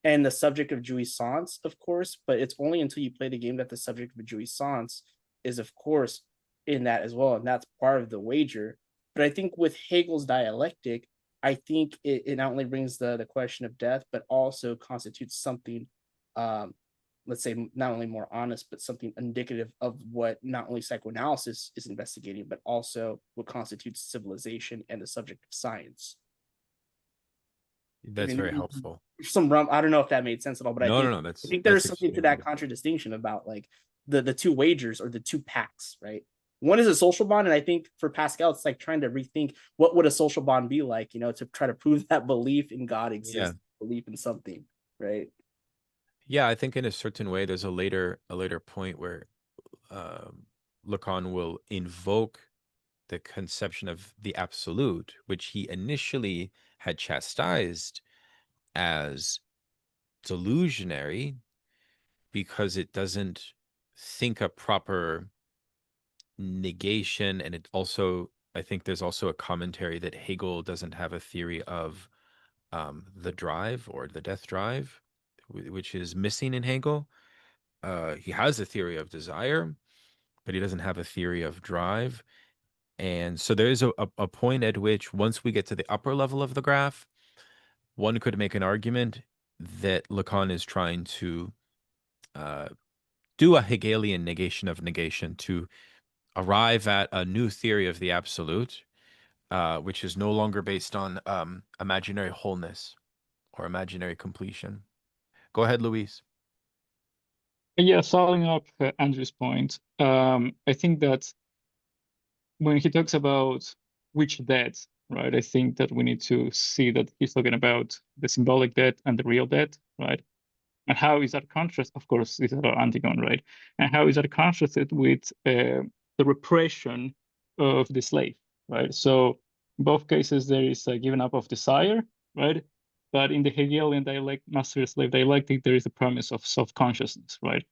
and the subject of jouissance, of course. But it's only until you play the game that the subject of jouissance is, of course, in that as well, and that's part of the wager. But I think with Hegel's dialectic, I think it not only brings the question of death, but also constitutes something, let's say, not only more honest, but something indicative of what not only psychoanalysis is investigating, but also what constitutes civilization and the subject of science. That's very helpful. I don't know if that made sense at all, but No, I think there's something to that contradistinction about like the two wagers or the two pacts, right? One is a social bond, and I think for Pascal, it's like trying to rethink what would a social bond be like, to try to prove that belief in God exists, belief in something, right? Yeah, I think in a certain way, there's a later point where Lacan will invoke the conception of the absolute, which he initially had chastised as delusionary because it doesn't think a proper negation. And it also, I think there's also a commentary that Hegel doesn't have a theory of the drive or the death drive, which is missing in Hegel. He has a theory of desire, but he doesn't have a theory of drive. And so there is a point at which, once we get to the upper level of the graph, one could make an argument that Lacan is trying to do a Hegelian negation of negation to arrive at a new theory of the absolute, which is no longer based on imaginary wholeness or imaginary completion. Go ahead, Luis. Yeah, following up Andrew's point, I think that when he talks about which death, right? I think that we need to see that he's talking about the symbolic debt and the real debt, right? And how is that contrast? Of course, this is about Antigone, right? And how is that contrasted with the repression of the slave, right? So in both cases, there is a giving up of desire, right? But in the Hegelian master-slave dialectic, there is a promise of self-consciousness, right?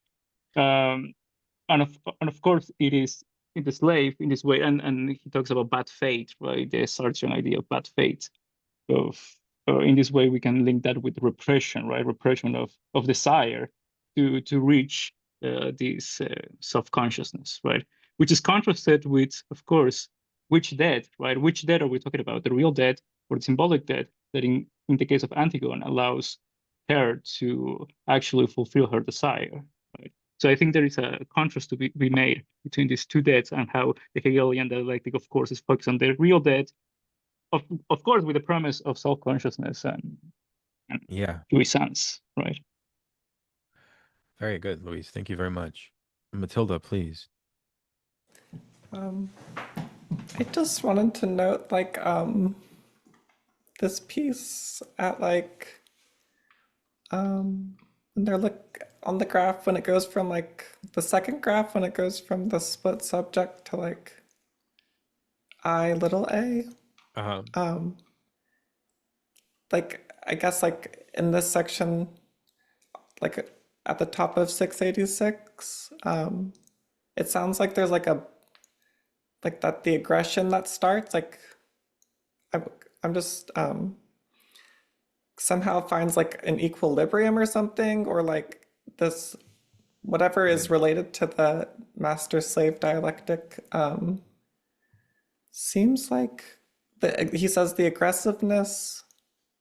And of course, it is in the slave in this way, and he talks about bad fate, right? The Sartrean idea of bad fate. Of in this way, we can link that with repression, right? Repression of desire to reach this self-consciousness, right? Which is contrasted with, of course, which debt, right? Which debt are we talking about? The real debt or the symbolic debt that in the case of Antigone allows her to actually fulfill her desire, right? So I think there is a contrast to be made between these two debts and how the Hegelian dialectic, of course, is focused on the real debt, of course, with the premise of self-consciousness and Yeah. jouissance, right? Very good, Luis. Thank you very much. Matilda, please. I just wanted to note, like, this piece at, like, when they're on the graph, when it goes from, like, the second graph, when it goes from the split subject to, like, I little a, like, I guess, like, in this section, like, at the top of 686, it sounds like there's, like, that the aggression that starts, like, I'm just, somehow finds, like, an equilibrium or something, or, like, this, whatever is related to the master-slave dialectic, seems like, he says the aggressiveness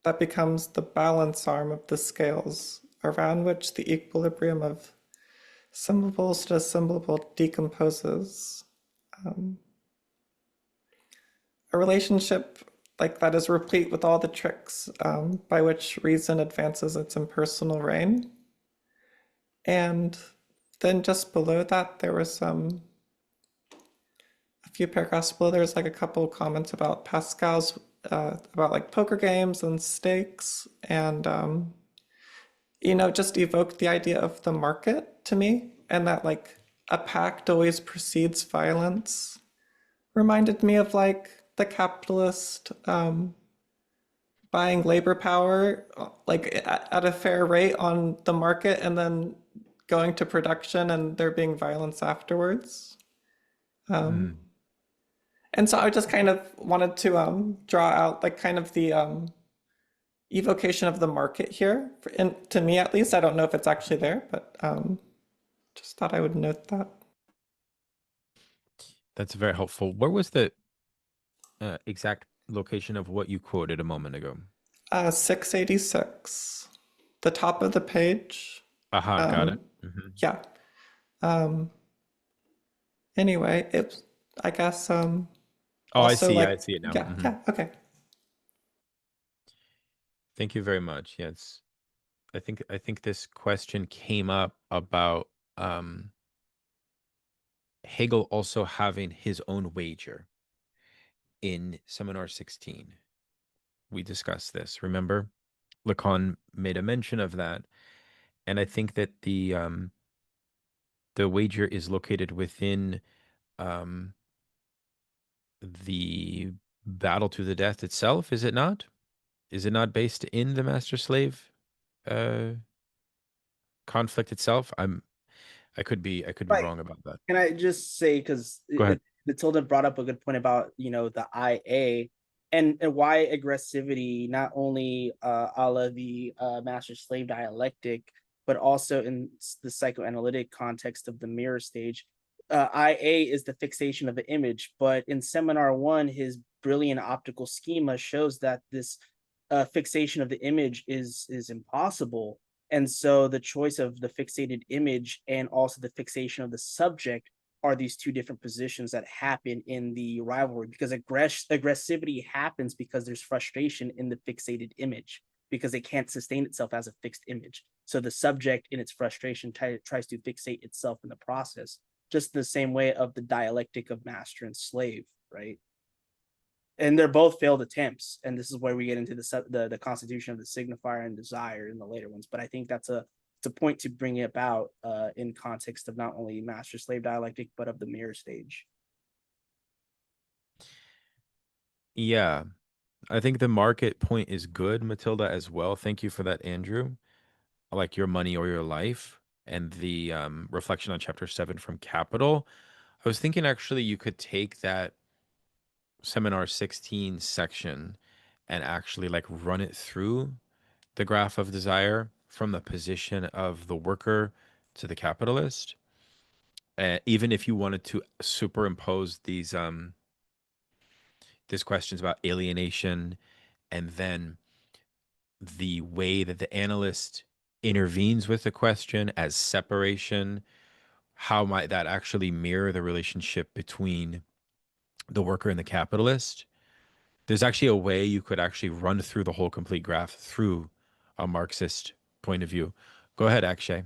that becomes the balance arm of the scales, around which the equilibrium of symbols to symbol decomposes. A relationship like that is replete with all the tricks by which reason advances its impersonal reign. And then just below that, there was a few paragraphs below, there's like a couple of comments about Pascal's, about like poker games and stakes, and just evoked the idea of the market to me, and that like a pact always precedes violence. Reminded me of like the capitalist buying labor power like at a fair rate on the market and then going to production and there being violence afterwards. And so I just kind of wanted to draw out like kind of the evocation of the market here, and to me at least. I don't know if it's actually there, but just thought I would note that. That's very helpful. Where was the exact location of what you quoted a moment ago? 686, the top of the page. Aha, got it. Yeah. Anyway, it, I guess, Oh, also I like, see it now. yeah, yeah, okay. Thank you very much. Yes. I think this question came up about Hegel also having his own wager in Seminar 16. We discussed this, remember? Lacan made a mention of that. And I think that the wager is located within the battle to the death itself, is it not? Is it not based in the master-slave conflict itself? I could be Right. wrong about that. Can I just say, because Go ahead. Matilda brought up a good point about, the IA and why aggressivity, not only a la the master-slave dialectic, but also in the psychoanalytic context of the mirror stage. IA is the fixation of the image, but in Seminar 1, his brilliant optical schema shows that this fixation of the image is impossible. And so the choice of the fixated image and also the fixation of the subject are these two different positions that happen in the rivalry, because aggressivity happens because there's frustration in the fixated image, because it can't sustain itself as a fixed image. So the subject in its frustration tries to fixate itself in the process, just the same way of the dialectic of master and slave, right? and they're both failed attempts. And this is where we get into the constitution of the signifier and desire in the later ones. But I think it's a point to bring it about in context of not only master slave dialectic, but of the mirror stage. Yeah, I think the market point is good, Matilda, as well. Thank you for that, Andrew. I like your money or your life and the reflection on chapter 7 from Capital. I was thinking actually you could take that seminar 16 section and actually like run it through the graph of desire from the position of the worker to the capitalist. Even if you wanted to superimpose these questions about alienation and then the way that the analyst intervenes with the question as separation, how might that actually mirror the relationship between the worker and the capitalist? There's actually a way you could actually run through the whole complete graph through a Marxist point of view. Go ahead, Akshay.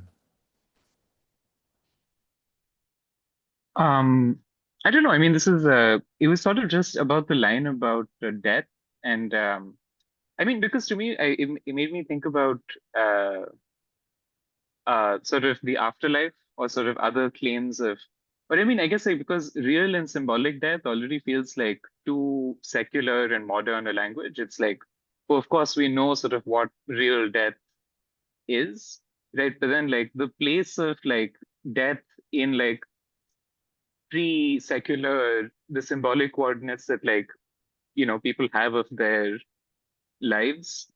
I don't know. I mean, it was sort of just about the line about death. And I mean, because to me, it made me think about uh, sort of the afterlife or sort of other claims of, but I mean, I guess like, because real and symbolic death already feels like too secular and modern a language. It's like, well, of course, we know sort of what real death is, right? But then like the place of like death in like pre-secular, the symbolic coordinates that like, people have of their lives.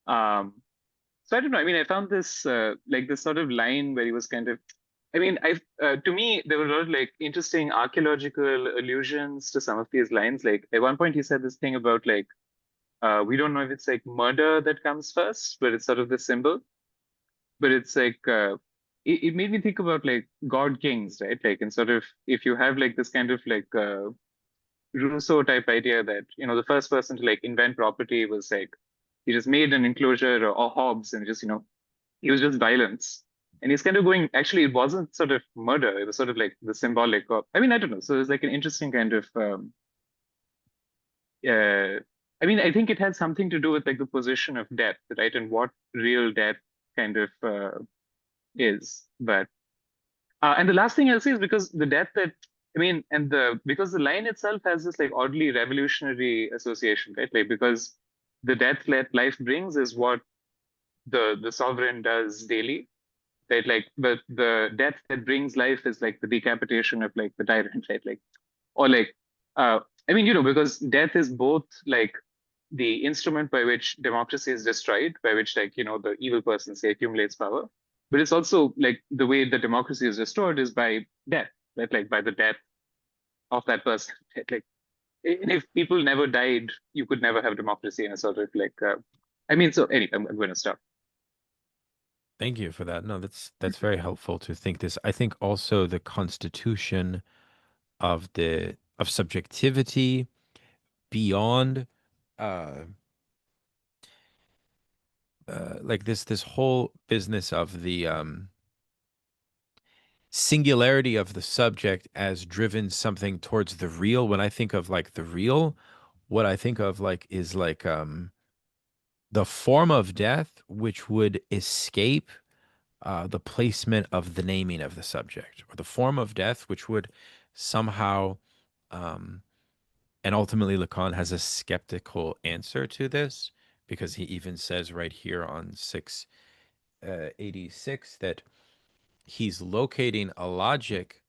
So I don't know. I mean, I found this like this sort of line where he was kind of, I mean, to me, there were a lot of like interesting archaeological allusions to some of these lines. Like at one point he said this thing about like, we don't know if it's like murder that comes first, but it's sort of the symbol. But it's like, it made me think about like God kings, right? Like, and sort of, if you have like this kind of like Rousseau type idea that, the first person to like invent property was like, he just made an enclosure, or Hobbes, and just, he was just violence. And he's kind of going, actually, it wasn't sort of murder. It was sort of like the symbolic, or, I mean, I don't know. So it's like an interesting kind of, I mean, I think it has something to do with like the position of death, right? And what real death kind of is. But, and the last thing I'll say is because the death that, I mean, because the line itself has this like oddly revolutionary association, right? Like, because the death that life brings is what the sovereign does daily, right? Like the death that brings life is like the decapitation of like the tyrant, right? Like, or like, I mean, because death is both like the instrument by which democracy is destroyed, by which like, the evil person say accumulates power, but it's also like the way the democracy is restored is by death, right? Like by the death of that person, right? Like, if people never died, you could never have democracy in a sort of like, I mean, so anyway, I'm going to stop. Thank you for that. No, that's very helpful to think this. I think also the constitution of subjectivity beyond like this whole business of the singularity of the subject as driven something towards the real. When I think of like the real, what I think of like is like the form of death which would escape the placement of the naming of the subject, or the form of death which would somehow and ultimately Lacan has a skeptical answer to this, because he even says right here on 686 that he's locating a logic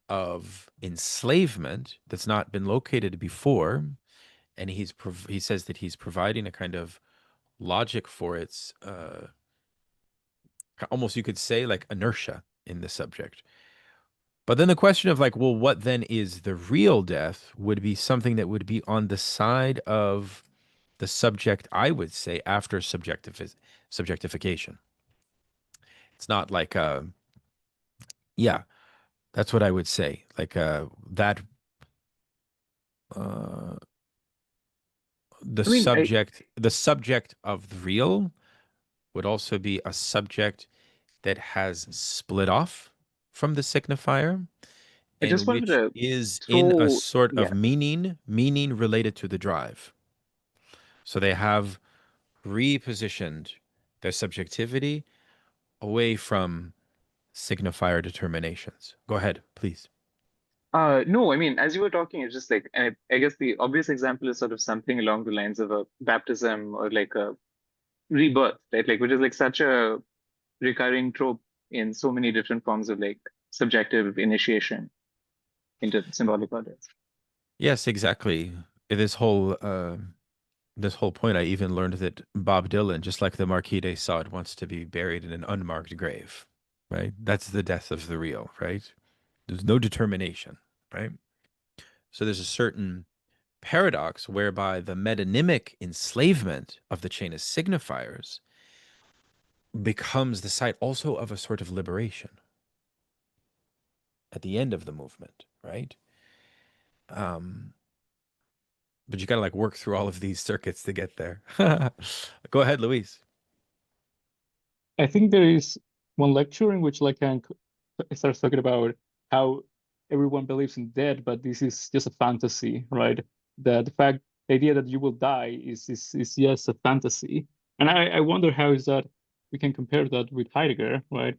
of enslavement that's not been located before, and he says that he's providing a kind of logic for its almost, you could say, like inertia in the subject. But then the question of like, well, what then is the real death would be something that would be on the side of the subject, I would say, after subjectification. It's not like yeah, that's what I would say. Like that the I mean, subject of the real would also be a subject that has split off from the signifier, I and just wanted which to is in a throw, sort of yeah. meaning related to the drive. So they have repositioned their subjectivity away from signifier determinations. Go ahead, please. No, I mean, as you were talking, it's just like, and I guess the obvious example is sort of something along the lines of a baptism or like a rebirth, right? Like, which is like such a recurring trope in so many different forms of like subjective initiation into symbolic orders. Yes, exactly. This whole point, I even learned that Bob Dylan, just like the Marquis de Sade, wants to be buried in an unmarked grave, right? That's the death of the real, right? There's no determination, right? So there's a certain paradox whereby the metonymic enslavement of the chain of signifiers becomes the site also of a sort of liberation at the end of the movement, right? But you got to like work through all of these circuits to get there. Go ahead, Luis. I think there is one lecture in which Lacan starts talking about how everyone believes in death, but this is just a fantasy, right? That the idea that you will die is just a fantasy. And I wonder how is that we can compare that with Heidegger, right?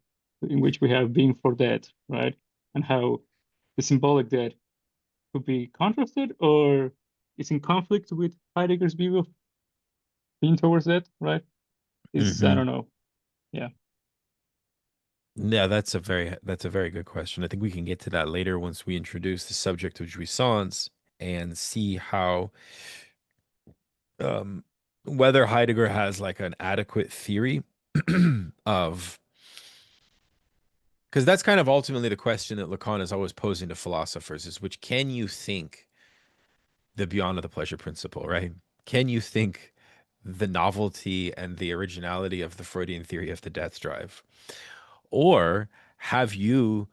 In which we have being for dead, right? And how the symbolic death could be contrasted or is in conflict with Heidegger's view of being towards death, right? I don't know. Yeah. Yeah, that's a very good question. I think we can get to that later once we introduce the subject of jouissance and see how whether Heidegger has like an adequate theory of, because that's kind of ultimately the question that Lacan is always posing to philosophers is which can you think the beyond of the pleasure principle, right? Can you think the novelty and the originality of the Freudian theory of the death drive? Or have you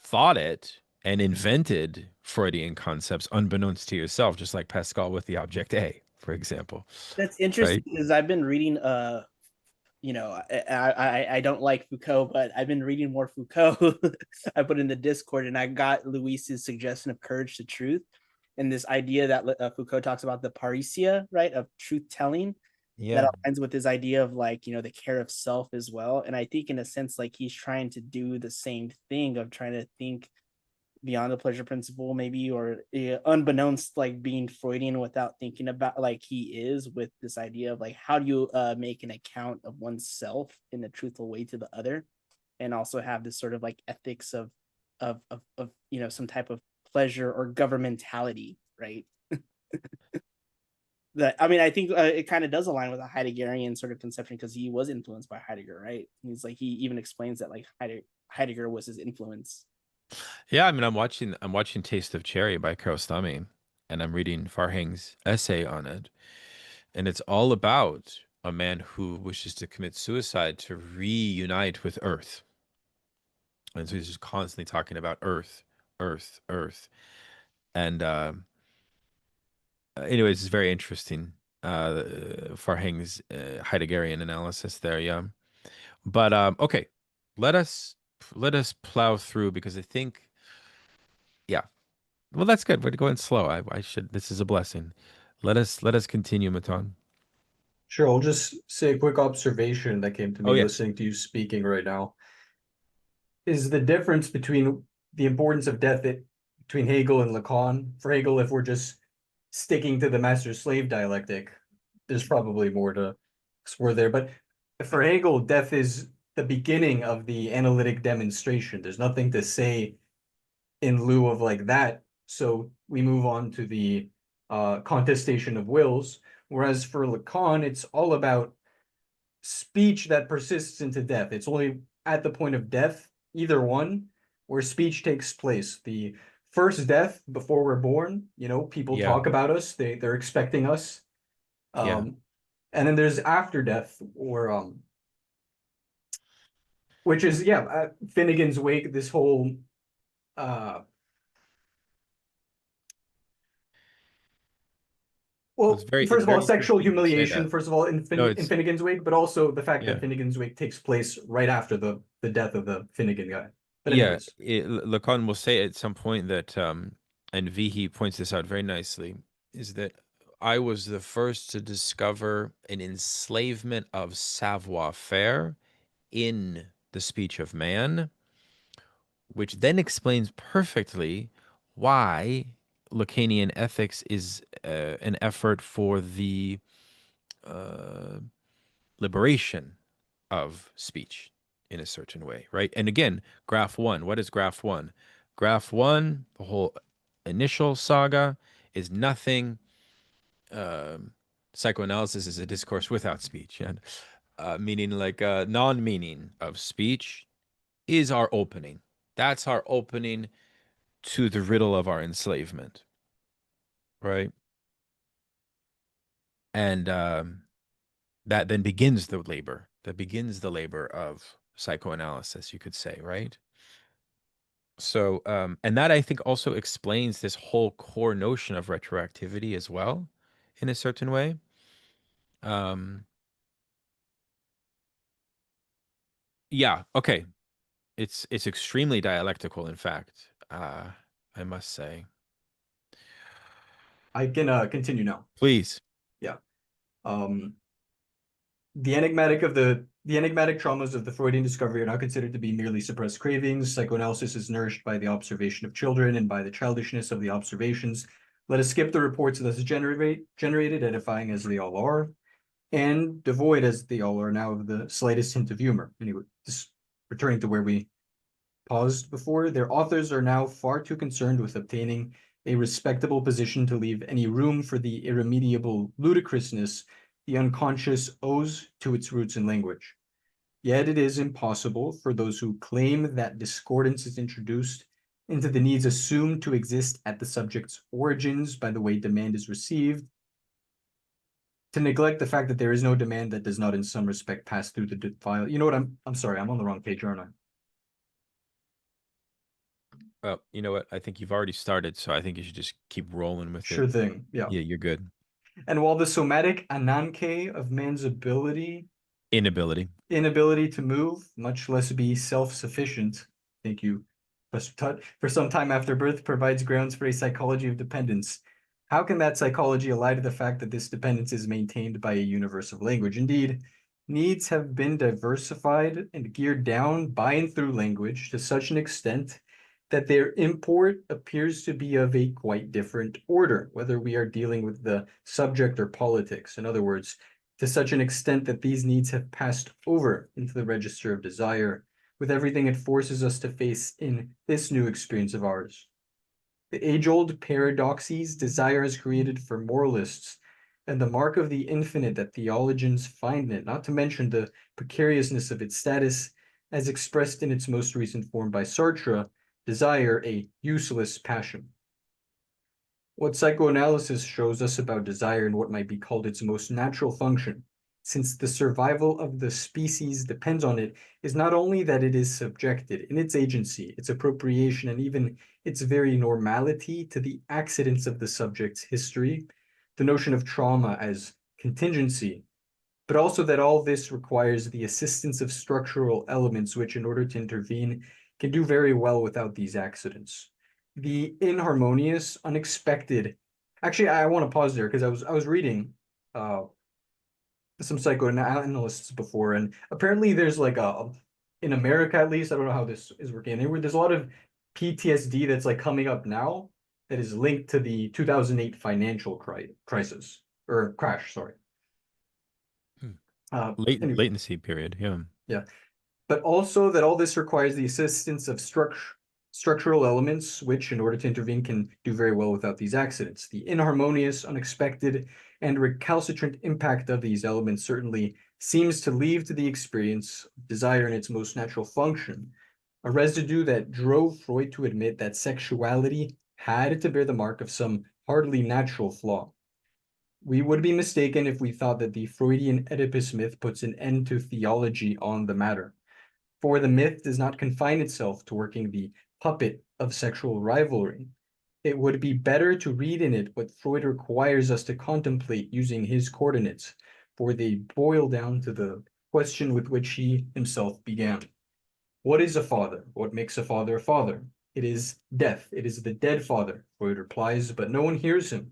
thought it and invented Freudian concepts unbeknownst to yourself, just like Pascal with the object A, for example, That's interesting right? because I've been reading I don't like Foucault, but I've been reading more Foucault. I put in the Discord and I got Luis's suggestion of courage to truth and this idea that Foucault talks about the parrhesia, right, of truth telling that Yeah. aligns with his idea of like, the care of self as well. And I think in a sense, like he's trying to do the same thing of trying to think beyond the pleasure principle maybe, or unbeknownst like being Freudian without thinking about like he is with this idea of like how do you make an account of oneself in a truthful way to the other, and also have this sort of like ethics of some type of pleasure or governmentality, right? That I mean, I think it kind of does align with a Heideggerian sort of conception because he was influenced by Heidegger, right? He's like he even explains that like Heidegger was his influence. Yeah, I mean, I'm watching Taste of Cherry by Kiarostami, and I'm reading Farhang's essay on it, and it's all about a man who wishes to commit suicide to reunite with Earth, and so he's just constantly talking about Earth, Earth, Earth, and anyways, it's very interesting. Farhang's Heideggerian analysis there, yeah. But okay, let us plow through because I think, yeah. Well, that's good. We're going slow. I should. This is a blessing. Let us continue, Maton. Sure, I'll just say a quick observation that came to Oh me yes. listening to you speaking right now. Is the difference between the importance of death between Hegel and Lacan. For Hegel, if we're just sticking to the master-slave dialectic, there's probably more to explore there. But for Hegel, death is the beginning of the analytic demonstration. There's nothing to say in lieu of like that. So we move on to the contestation of wills. Whereas for Lacan, it's all about speech that persists into death. It's only at the point of death, either one, where speech takes place. The first death before we're born, people Yeah. talk about us, they're expecting us. Yeah. And then there's after death, or which is Finnegan's Wake, this whole It's well, very first of all, sexual interesting you say humiliation, that. first of all, in No, in it's Finnegan's Wake, but also the fact that yeah. Finnegan's Wake takes place right after the death of the Finnegan guy. But Yeah, anyways, Lacan will say at some point that, and Vighi points this out very nicely, is that I was the first to discover an enslavement of savoir-faire in the speech of man, which then explains perfectly why Lacanian ethics is an effort for the liberation of speech in a certain way, right? And again, graph one, what is graph one? Graph one, the whole initial saga, is nothing. Psychoanalysis is a discourse without speech, and meaning like non-meaning of speech is our opening. That's our opening to the riddle of our enslavement, right? And that then begins the labor. That begins the labor of psychoanalysis, you could say, right? So, and that I think also explains this whole core notion of retroactivity as well, in a certain way. Yeah, okay. It's extremely dialectical, in fact. I must say. I can continue now. Please. Yeah. The enigmatic traumas of the Freudian discovery are not considered to be merely suppressed cravings. Psychoanalysis is nourished by the observation of children and by the childishness of the observations. Let us skip the reports thus generated, edifying as they all are, and devoid as they all are now of the slightest hint of humor. Anyway, just returning to where we paused before, their authors are now far too concerned with obtaining a respectable position to leave any room for the irremediable ludicrousness the unconscious owes to its roots in language. Yet it is impossible for those who claim that discordance is introduced into the needs assumed to exist at the subject's origins by the way demand is received, to neglect the fact that there is no demand that does not in some respect pass through the defile. You know what, I'm sorry, I'm on the wrong page, aren't I? Well, you know what? I think you've already started, so I think you should just keep rolling with Sure it. thing, yeah. Yeah, you're good. And while the somatic ananke of man's inability to move, much less be self-sufficient, thank you, Professor Tutt, for some time after birth provides grounds for a psychology of dependence, how can that psychology ally to the fact that this dependence is maintained by a universe of language? Indeed, needs have been diversified and geared down by and through language to such an extent that their import appears to be of a quite different order, whether we are dealing with the subject or politics. In other words, to such an extent that these needs have passed over into the register of desire, with everything it forces us to face in this new experience of ours. The age-old paradoxes desire is created for moralists, and the mark of the infinite that theologians find in it, not to mention the precariousness of its status, as expressed in its most recent form by Sartre, desire a useless passion. What psychoanalysis shows us about desire and what might be called its most natural function, since the survival of the species depends on it, is not only that it is subjected in its agency, its appropriation, and even its very normality to the accidents of the subject's history, the notion of trauma as contingency, but also that all this requires the assistance of structural elements which, in order to intervene, can do very well without these accidents. The inharmonious, unexpected. Actually, I want to pause there because I was reading some psychoanalysts before, and apparently there's like in America at least, I don't know how this is working. There's a lot of PTSD that's like coming up now that is linked to the 2008 financial crisis or crash. Sorry. Anyway. Latency period. Yeah. Yeah. But also that all this requires the assistance of structural elements, which, in order to intervene, can do very well without these accidents. The inharmonious, unexpected, and recalcitrant impact of these elements certainly seems to leave to the experience desire in its most natural function, a residue that drove Freud to admit that sexuality had to bear the mark of some hardly natural flaw. We would be mistaken if we thought that the Freudian Oedipus myth puts an end to theology on the matter. For the myth does not confine itself to working the puppet of sexual rivalry. It would be better to read in it what Freud requires us to contemplate using his coordinates, for they boil down to the question with which he himself began. What is a father? What makes a father a father? It is death. It is the dead father. Freud replies, but no one hears him.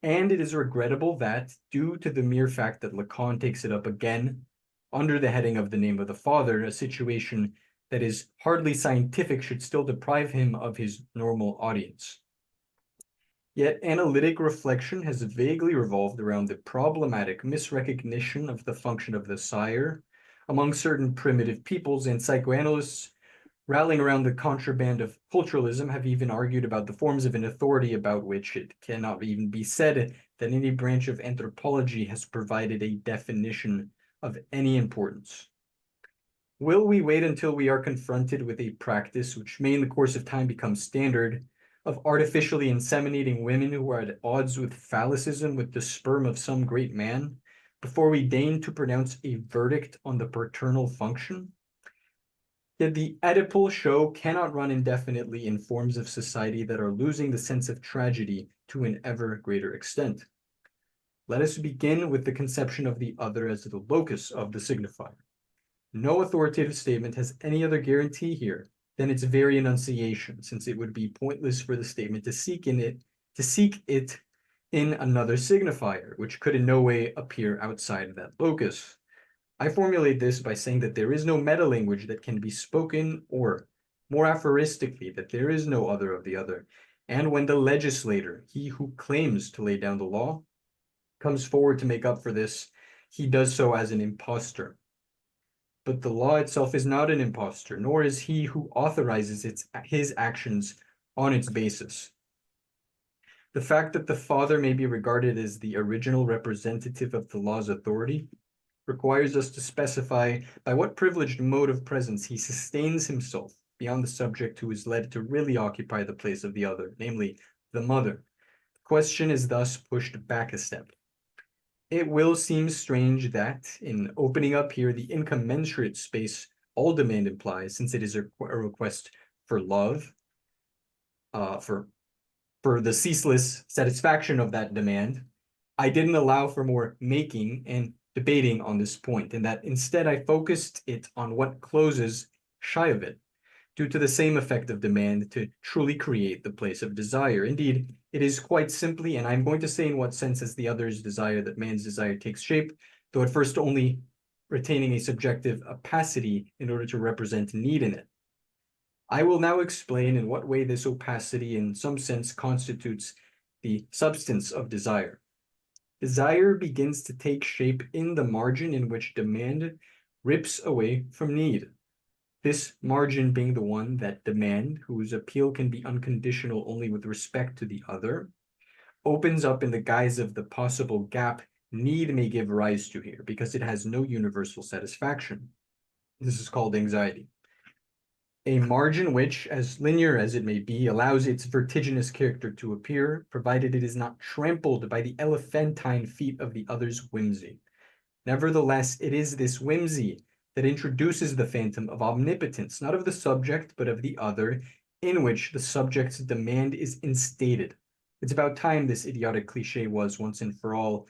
And it is regrettable that, due to the mere fact that Lacan takes it up again, under the heading of the name of the father, a situation that is hardly scientific should still deprive him of his normal audience. Yet analytic reflection has vaguely revolved around the problematic misrecognition of the function of the sire among certain primitive peoples, and psychoanalysts rallying around the contraband of culturalism have even argued about the forms of an authority about which it cannot even be said that any branch of anthropology has provided a definition of any importance. Will we wait until we are confronted with a practice which may in the course of time become standard of artificially inseminating women who are at odds with phallicism with the sperm of some great man before we deign to pronounce a verdict on the paternal function? Yet the Oedipal show cannot run indefinitely in forms of society that are losing the sense of tragedy to an ever greater extent. Let us begin with the conception of the other as the locus of the signifier. No authoritative statement has any other guarantee here than its very enunciation, since it would be pointless for the statement to seek it in another signifier, which could in no way appear outside of that locus. I formulate this by saying that there is no meta-language that can be spoken, or, more aphoristically, that there is no other of the other. And when the legislator, he who claims to lay down the law, comes forward to make up for this, he does so as an impostor. But the law itself is not an impostor, nor is he who authorizes his actions on its basis. The fact that the father may be regarded as the original representative of the law's authority requires us to specify by what privileged mode of presence he sustains himself beyond the subject who is led to really occupy the place of the other, namely the mother. The question is thus pushed back a step. It will seem strange that, in opening up here the incommensurate space all demand implies, since it is a request for love, for the ceaseless satisfaction of that demand, I didn't allow for more making and debating on this point, and that instead I focused it on what closes shy of it, due to the same effect of demand to truly create the place of desire. Indeed, it is quite simply, and I'm going to say in what sense as the other's desire that man's desire takes shape, though at first only retaining a subjective opacity in order to represent need in it. I will now explain in what way this opacity in some sense constitutes the substance of desire. Desire begins to take shape in the margin in which demand rips away from need. This margin being the one that demand, whose appeal can be unconditional only with respect to the other, opens up in the guise of the possible gap need may give rise to here, because it has no universal satisfaction. This is called anxiety. A margin which, as linear as it may be, allows its vertiginous character to appear, provided it is not trampled by the elephantine feet of the other's whimsy. Nevertheless, it is this whimsy that introduces the phantom of omnipotence, not of the subject, but of the other, in which the subject's demand is instated. It's about time this idiotic cliche was once and for all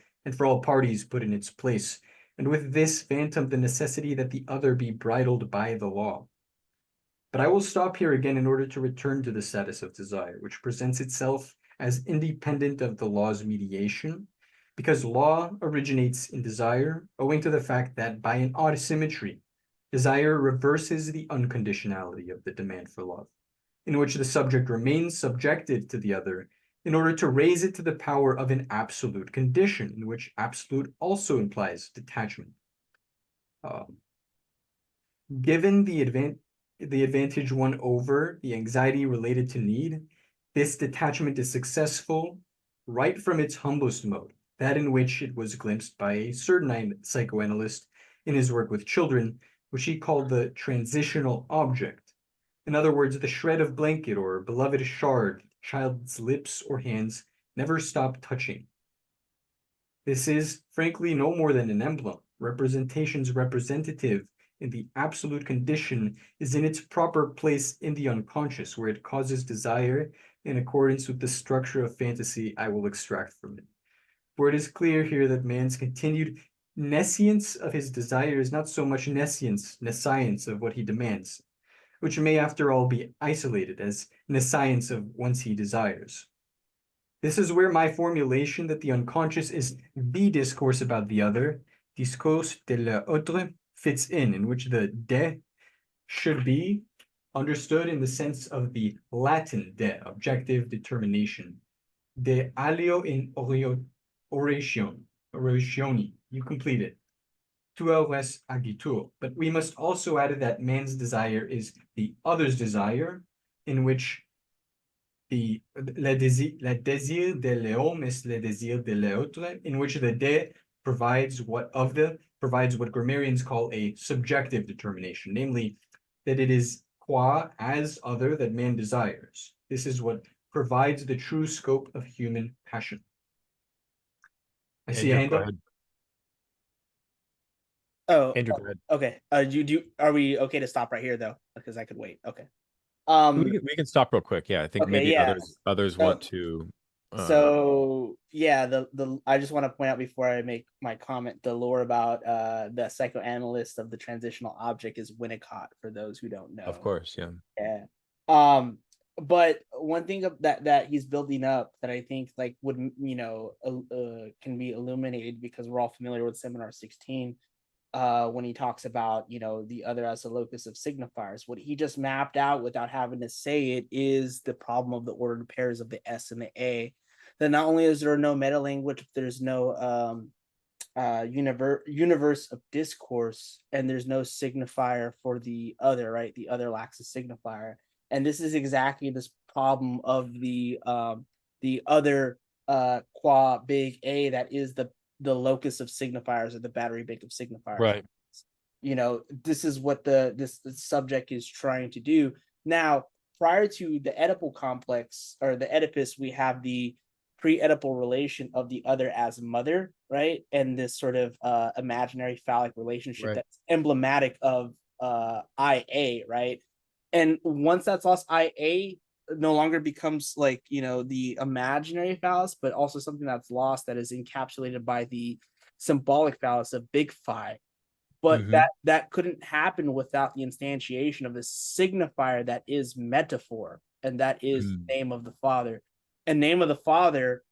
parties put in its place, and with this phantom the necessity that the other be bridled by the law. But I will stop here again in order to return to the status of desire, which presents itself as independent of the law's mediation, because law originates in desire, owing to the fact that by an odd symmetry, desire reverses the unconditionality of the demand for love, in which the subject remains subjected to the other in order to raise it to the power of an absolute condition, in which absolute also implies detachment. Given the advantage won over the anxiety related to need, this detachment is successful right from its humblest mode, that in which it was glimpsed by a certain psychoanalyst in his work with children, which he called the transitional object. In other words, the shred of blanket or beloved shard child's lips or hands never stop touching. This is, frankly, no more than an emblem. Representation's representative in the absolute condition is in its proper place in the unconscious, where it causes desire in accordance with the structure of fantasy I will extract from it. For it is clear here that man's continued nescience of his desire is not so much nescience of what he demands, which may after all be isolated, as in the science of once he desires. This is where my formulation that the unconscious is the discourse about the other, discours de l'autre, fits in which the de should be understood in the sense of the Latin de, objective determination, de alio in orationi, you complete it, tuo res agitur. But we must also add that man's desire is the other's desire, in which le désir de l'homme is le désir de l'autre, in which the de provides what grammarians call a subjective determination, namely that it is qua as other that man desires. This is what provides the true scope of human passion. I see a hand Go up. ahead. Oh, Andrew, go ahead. okay. Are we okay to stop right here though? Because I could wait. Okay. We can stop real quick. Yeah, I think Okay, maybe yeah. others want to. So yeah, the I just want to point out before I make my comment, the lore about the psychoanalyst of the transitional object is Winnicott, for those who don't know. Of course, yeah. Yeah. But one thing that he's building up that I think like would can be illuminated, because we're all familiar with Seminar 16, when he talks about the other as a locus of signifiers. What he just mapped out without having to say it is the problem of the ordered pairs of the S and the A. That not only is there no meta language, there's no universe of discourse, and there's no signifier for the other, right? The other lacks a signifier, and this is exactly this problem of the other qua big A, that is the locus of signifiers, or the battery bank of signifiers. Right. This is what this subject is trying to do. Now, prior to the Oedipal complex or the Oedipus, we have the pre-Oedipal relation of the other as mother, right? And this sort of imaginary phallic relationship, Right. that's emblematic of IA, right? And once that's lost, IA no longer becomes like the imaginary phallus, but also something that's lost, that is encapsulated by the symbolic phallus of big phi. But that couldn't happen without the instantiation of the signifier that is metaphor, and that is the name of the Father. And name of the Father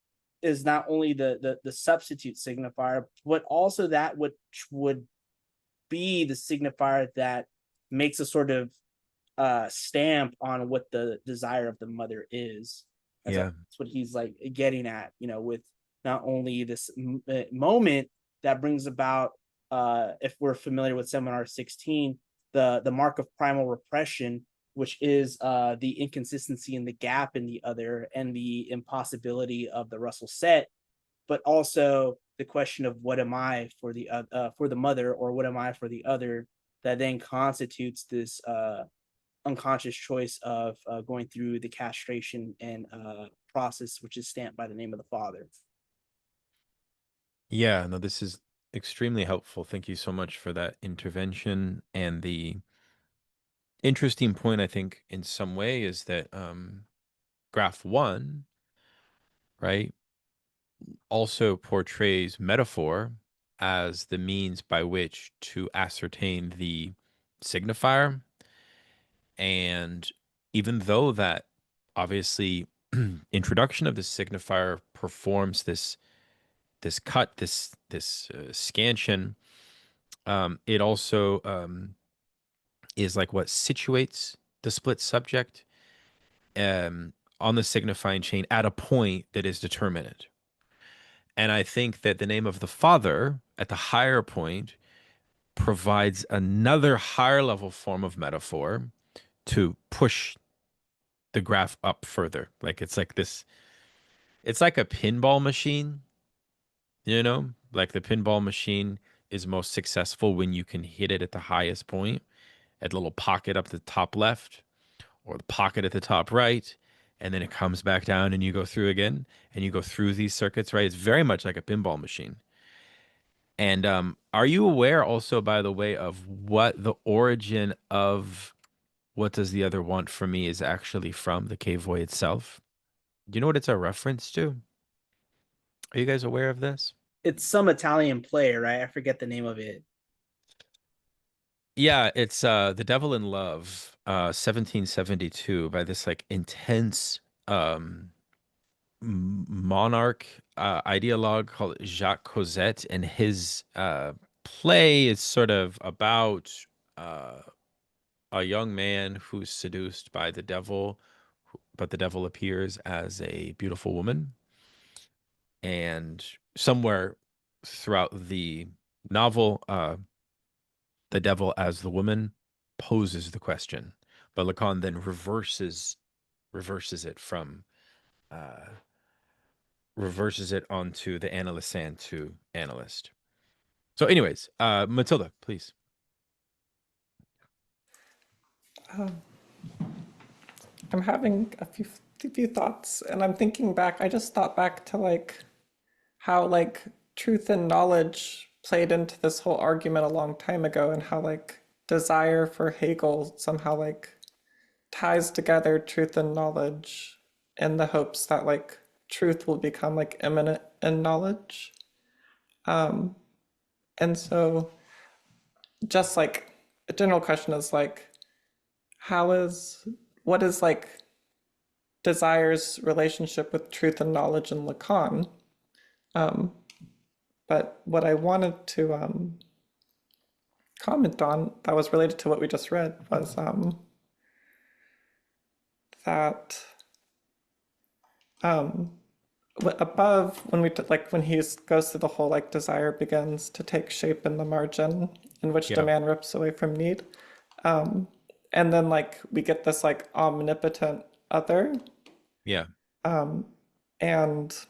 is not only the substitute signifier, but also that which would be the signifier that makes a sort of stamp on what the desire of the mother is. That's what he's like getting at, with not only this moment that brings about, if we're familiar with Seminar 16, the mark of primal repression, which is the inconsistency in the gap in the other and the impossibility of the Russell set, but also the question of what am I for the mother, or what am I for the other, that then constitutes this unconscious choice of going through the castration and process, which is stamped by the name of the Father. Yeah, no, this is extremely helpful. Thank you so much for that intervention. And the interesting point, I think, in some way, is that graph 1, right, also portrays metaphor as the means by which to ascertain the signifier. And even though that obviously introduction of the signifier performs this cut, this scansion, it also is like what situates the split subject on the signifying chain at a point that is determinate. And I think that the name of the Father at the higher point provides another higher level form of metaphor to push the graph up further. Like it's like this, it's like a pinball machine, like the pinball machine is most successful when you can hit it at the highest point, at the little pocket up the top left, or the pocket at the top right, and then it comes back down and you go through again, and you go through these circuits, right? It's very much like a pinball machine. And are you aware also, by the way, of what the origin of what does the other want from me is actually from, the Cavoy itself? Do you know what it's a reference to? Are you guys aware of this? It's some Italian play, right? I forget the name of it. Yeah, it's The Devil in Love. 1772 by this like intense monarch ideologue called Jacques Cosette, and his play is sort of about a young man who's seduced by the devil, but the devil appears as a beautiful woman. And somewhere throughout the novel, the devil as the woman poses the question, but Lacan then reverses it from reverses it onto the analyst and to analyst. So anyways, Matilda, please. I'm having a few thoughts, and I'm thinking back. I just thought back to like how like truth and knowledge played into this whole argument a long time ago, and how like desire for Hegel somehow like ties together truth and knowledge in the hopes that like truth will become like immanent in knowledge. And so just like a general question is like, what is like desire's relationship with truth and knowledge in Lacan? But what I wanted to comment on that was related to what we just read was that above, when when he goes through the whole like desire begins to take shape in the margin in which demand rips away from need, and then like we get this like omnipotent other, and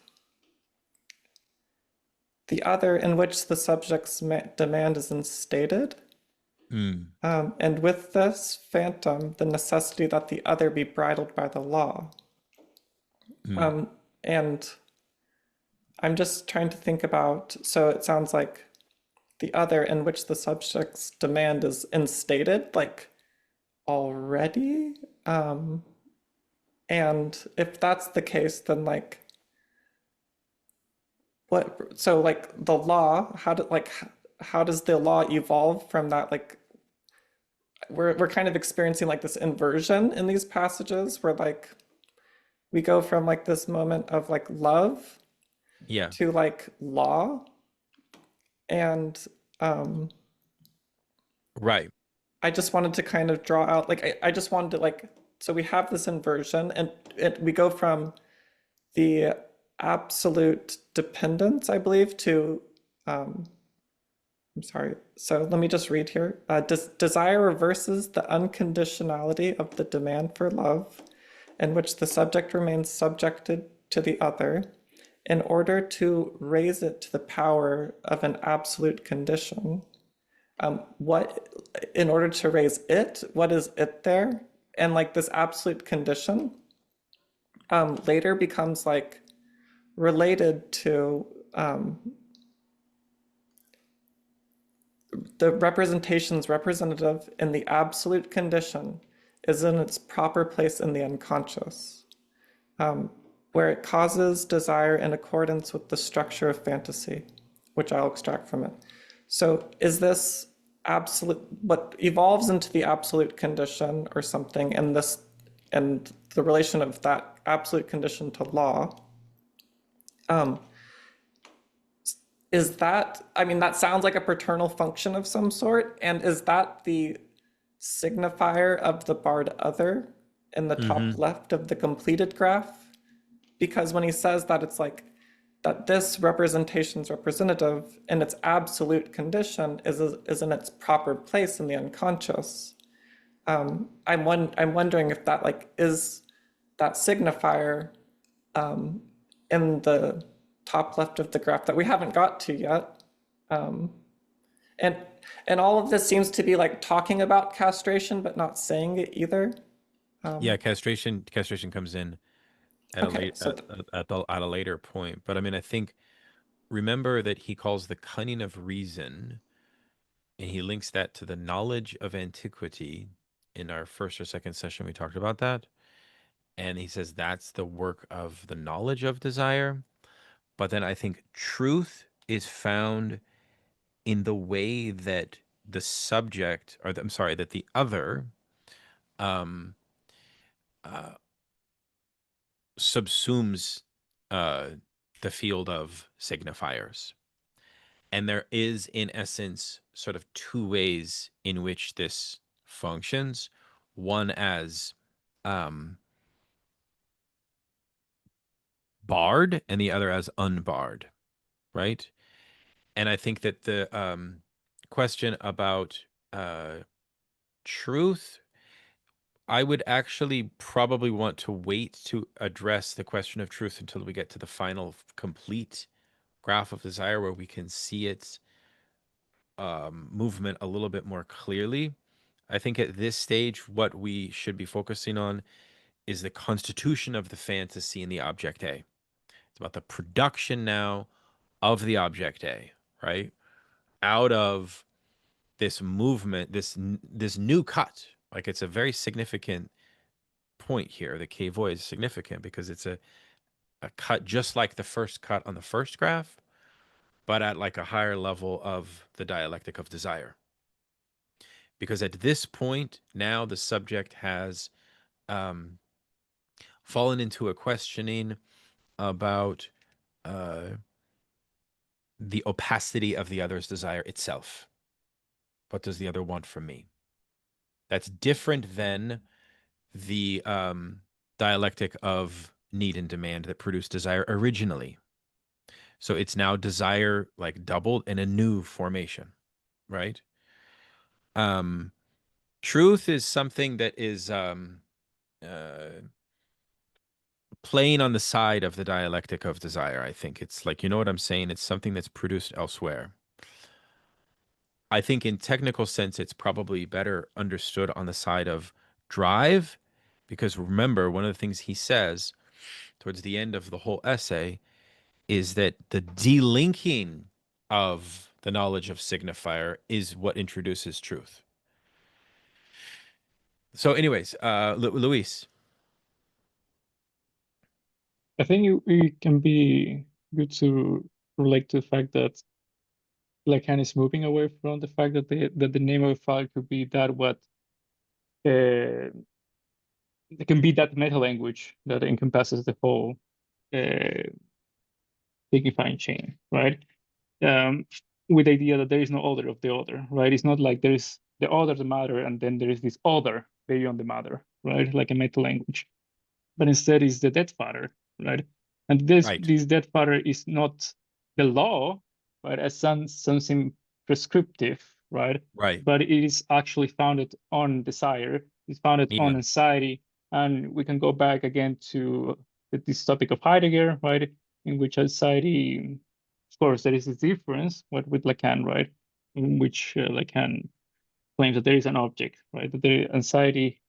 the other in which the subject's demand is instated. And with this phantom, the necessity that the other be bridled by the law. And I'm just trying to think about, so it sounds like the other in which the subject's demand is instated, like already. And if that's the case, then like, so like the law, how does the law evolve from that? Like, we're kind of experiencing like this inversion in these passages where like we go from like this moment of like love to like law. And right. I just wanted to kind of draw out, like, I just wanted to like, so we have this inversion and we go from the absolute dependence, I believe, to, I'm sorry, so let me just read here. Desire reverses the unconditionality of the demand for love, in which the subject remains subjected to the other, in order to raise it to the power of an absolute condition. In order to raise it, what is it there? And like this absolute condition later becomes like related to the representation's representative in the absolute condition is in its proper place in the unconscious, where it causes desire in accordance with the structure of fantasy, which I'll extract from it. So is this absolute, what evolves into the absolute condition or something, and the relation of that absolute condition to law, is that, I mean, that sounds like a paternal function of some sort, and is that the signifier of the barred other in the top left of the completed graph? Because when he says that, it's like that this representation's representative in its absolute condition is in its proper place in the unconscious. I'm wondering if that like is that signifier in the top left of the graph that we haven't got to yet. And all of this seems to be like talking about castration, but not saying it either. Castration comes in at a later point. But I mean, I think, remember that he calls the cunning of reason, and he links that to the knowledge of antiquity. In our first or second session, we talked about that. And he says that's the work of the knowledge of desire. But then I think truth is found in the way that the subject, that the other subsumes the field of signifiers. And there is, in essence, sort of two ways in which this functions. One as barred and the other as unbarred, right? And I think that the question about truth, I would actually probably want to wait to address the question of truth until we get to the final complete graph of desire, where we can see its movement a little bit more clearly. I think at this stage, what we should be focusing on is the constitution of the fantasy in the object A. It's about the production now of the object A, right? Out of this movement, this new cut. Like, it's a very significant point here. The K void is significant because it's a cut just like the first cut on the first graph, but at like a higher level of the dialectic of desire. Because at this point, now the subject has fallen into a questioning about the opacity of the other's desire itself. What does the other want from me? That's different than the dialectic of need and demand that produced desire originally. So it's now desire like doubled in a new formation, right? Truth is something that is playing on the side of the dialectic of desire. I think it's like, you know what I'm saying? It's something that's produced elsewhere. I think in technical sense, it's probably better understood on the side of drive, because remember, one of the things he says towards the end of the whole essay is that the delinking of the knowledge of signifier is what introduces truth. So anyways, Luis. I think it can be good to relate to the fact that Lacan is moving away from the fact that the name of a file could be that what it can be that meta language that encompasses the whole signifying chain, right? With the idea that there is no other of the other, right? It's not like there is the other, the matter, and then there is this other beyond the matter, right? Like a meta language. But instead is the dead father, right? And this dead father is not the law, right, as something prescriptive, right? Right. But it is actually founded on desire. It's founded on anxiety, and we can go back again to this topic of Heidegger, right? In which anxiety, of course, there is a difference with Lacan, right? In which Lacan claims that there is an object, right? That the anxiety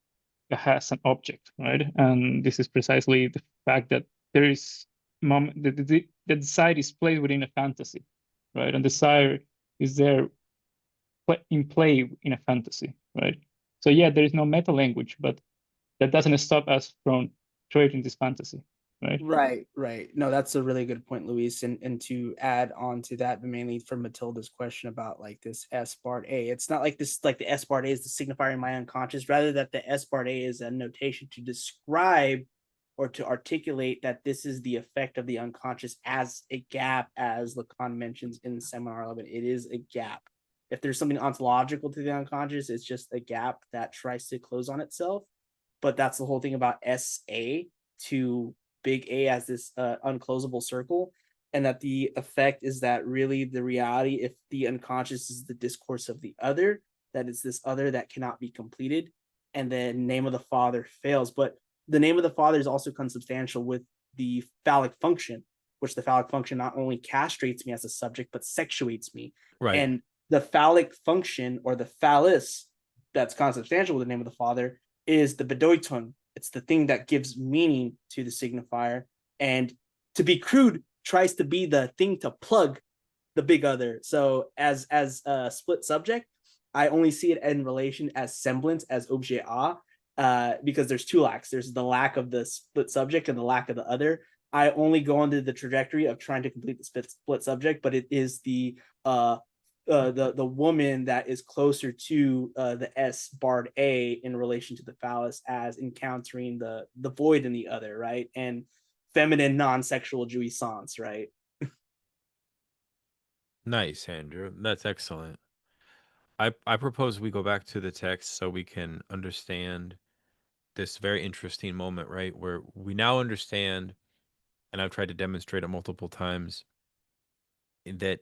has an object, right? And this is precisely the fact that there is the desire is placed within a fantasy, right? And desire is there in play in a fantasy, right? So yeah, there is no meta language, but that doesn't stop us from creating this fantasy, right? Right. No, that's a really good point, Luis. And to add on to that, but mainly for Matilda's question about like this S bar A, it's not like this, like the S bar A is the signifier in my unconscious, rather that the S bar A is a notation to describe or to articulate that this is the effect of the unconscious as a gap, as Lacan mentions in Seminar 11. It is a gap. If there's something ontological to the unconscious, it's just a gap that tries to close on itself. But that's the whole thing about SA to big A as this unclosable circle, and that the effect is that really the reality, if the unconscious is the discourse of the other, that it's this other that cannot be completed, and then name of the father fails. But the name of the father is also consubstantial with the phallic function, which the phallic function not only castrates me as a subject, but sexuates me. Right. And the phallic function, or the phallus, that's consubstantial with the name of the father, is the Bedeutung. It's the thing that gives meaning to the signifier. And to be crude, tries to be the thing to plug the big other. So as a split subject, I only see it in relation as semblance, as objet A, because there's two lacks. There's the lack of the split subject and the lack of the other. I only go under the trajectory of trying to complete the split subject, but it is the the woman that is closer to the S barred A in relation to the phallus as encountering the void in the other, right? And feminine non-sexual jouissance, right? Nice, Andrew. That's excellent. I propose we go back to the text so we can understand this very interesting moment, right? Where we now understand, and I've tried to demonstrate it multiple times, that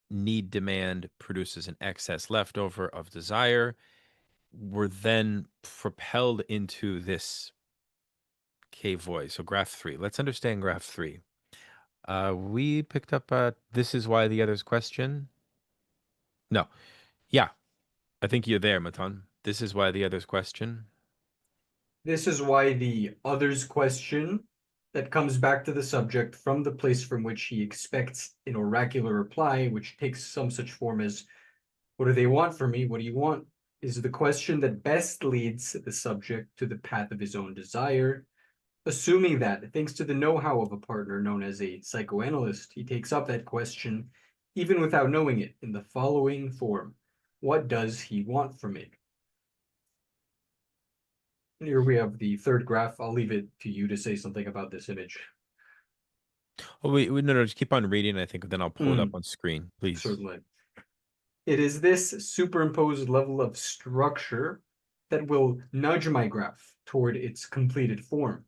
need demand produces an excess leftover of desire. We're then propelled into this K void. So graph 3. Let's understand graph 3. We picked up this is why the other's question. No. Yeah. I think you're there, Matan. This is why the other's question. This is why the other's question that comes back to the subject from the place from which he expects an oracular reply, which takes some such form as, what do they want from me? What do you want? Is the question that best leads the subject to the path of his own desire, assuming that, thanks to the know-how of a partner known as a psychoanalyst, he takes up that question, even without knowing it, in the following form. What does he want from me? Here we have the third graph. I'll leave it to you to say something about this image. Oh, no, just keep on reading. I think then I'll pull it up on screen, please. Certainly. It is this superimposed level of structure that will nudge my graph toward its completed form,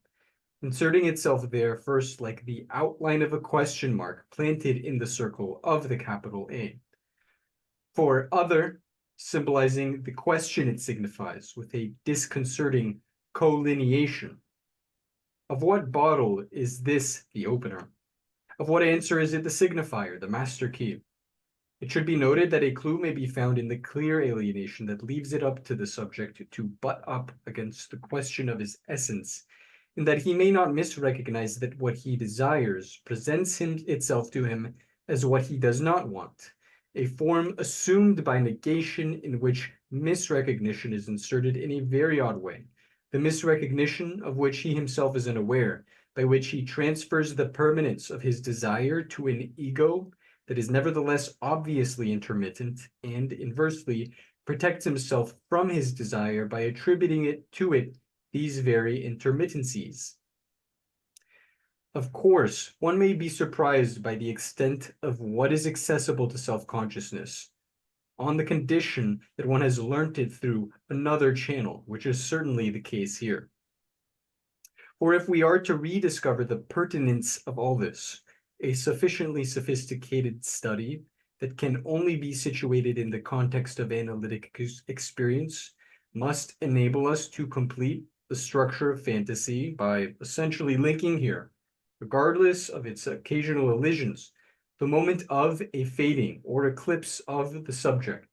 inserting itself there first like the outline of a question mark planted in the circle of the capital A. For other, symbolizing the question it signifies with a disconcerting collineation. Of what bottle is this the opener? Of what answer is it the signifier, the master key? It should be noted that a clue may be found in the clear alienation that leaves it up to the subject to butt up against the question of his essence, in that he may not misrecognize that what he desires presents itself to him as what he does not want, a form assumed by negation in which misrecognition is inserted in a very odd way, the misrecognition of which he himself is unaware, by which he transfers the permanence of his desire to an ego that is nevertheless obviously intermittent, and inversely protects himself from his desire by attributing it to it these very intermittencies. Of course, one may be surprised by the extent of what is accessible to self-consciousness, on the condition that one has learnt it through another channel, which is certainly the case here. For if we are to rediscover the pertinence of all this, a sufficiently sophisticated study that can only be situated in the context of analytic experience must enable us to complete the structure of fantasy by essentially linking here, regardless of its occasional elisions, the moment of a fading or eclipse of the subject,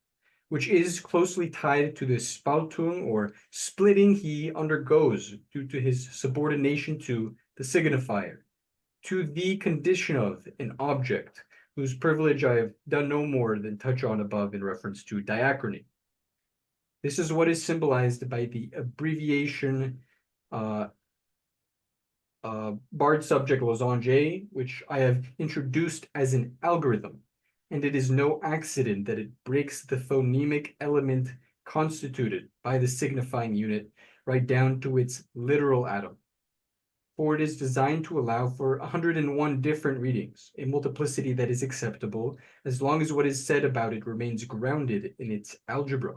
which is closely tied to the Spaltung or splitting he undergoes due to his subordination to the signifier, to the condition of an object, whose privilege I have done no more than touch on above in reference to diachrony. This is what is symbolized by the abbreviation barred subject losange, which I have introduced as an algorithm, and it is no accident that it breaks the phonemic element constituted by the signifying unit right down to its literal atom. For it is designed to allow for 101 different readings, a multiplicity that is acceptable as long as what is said about it remains grounded in its algebra.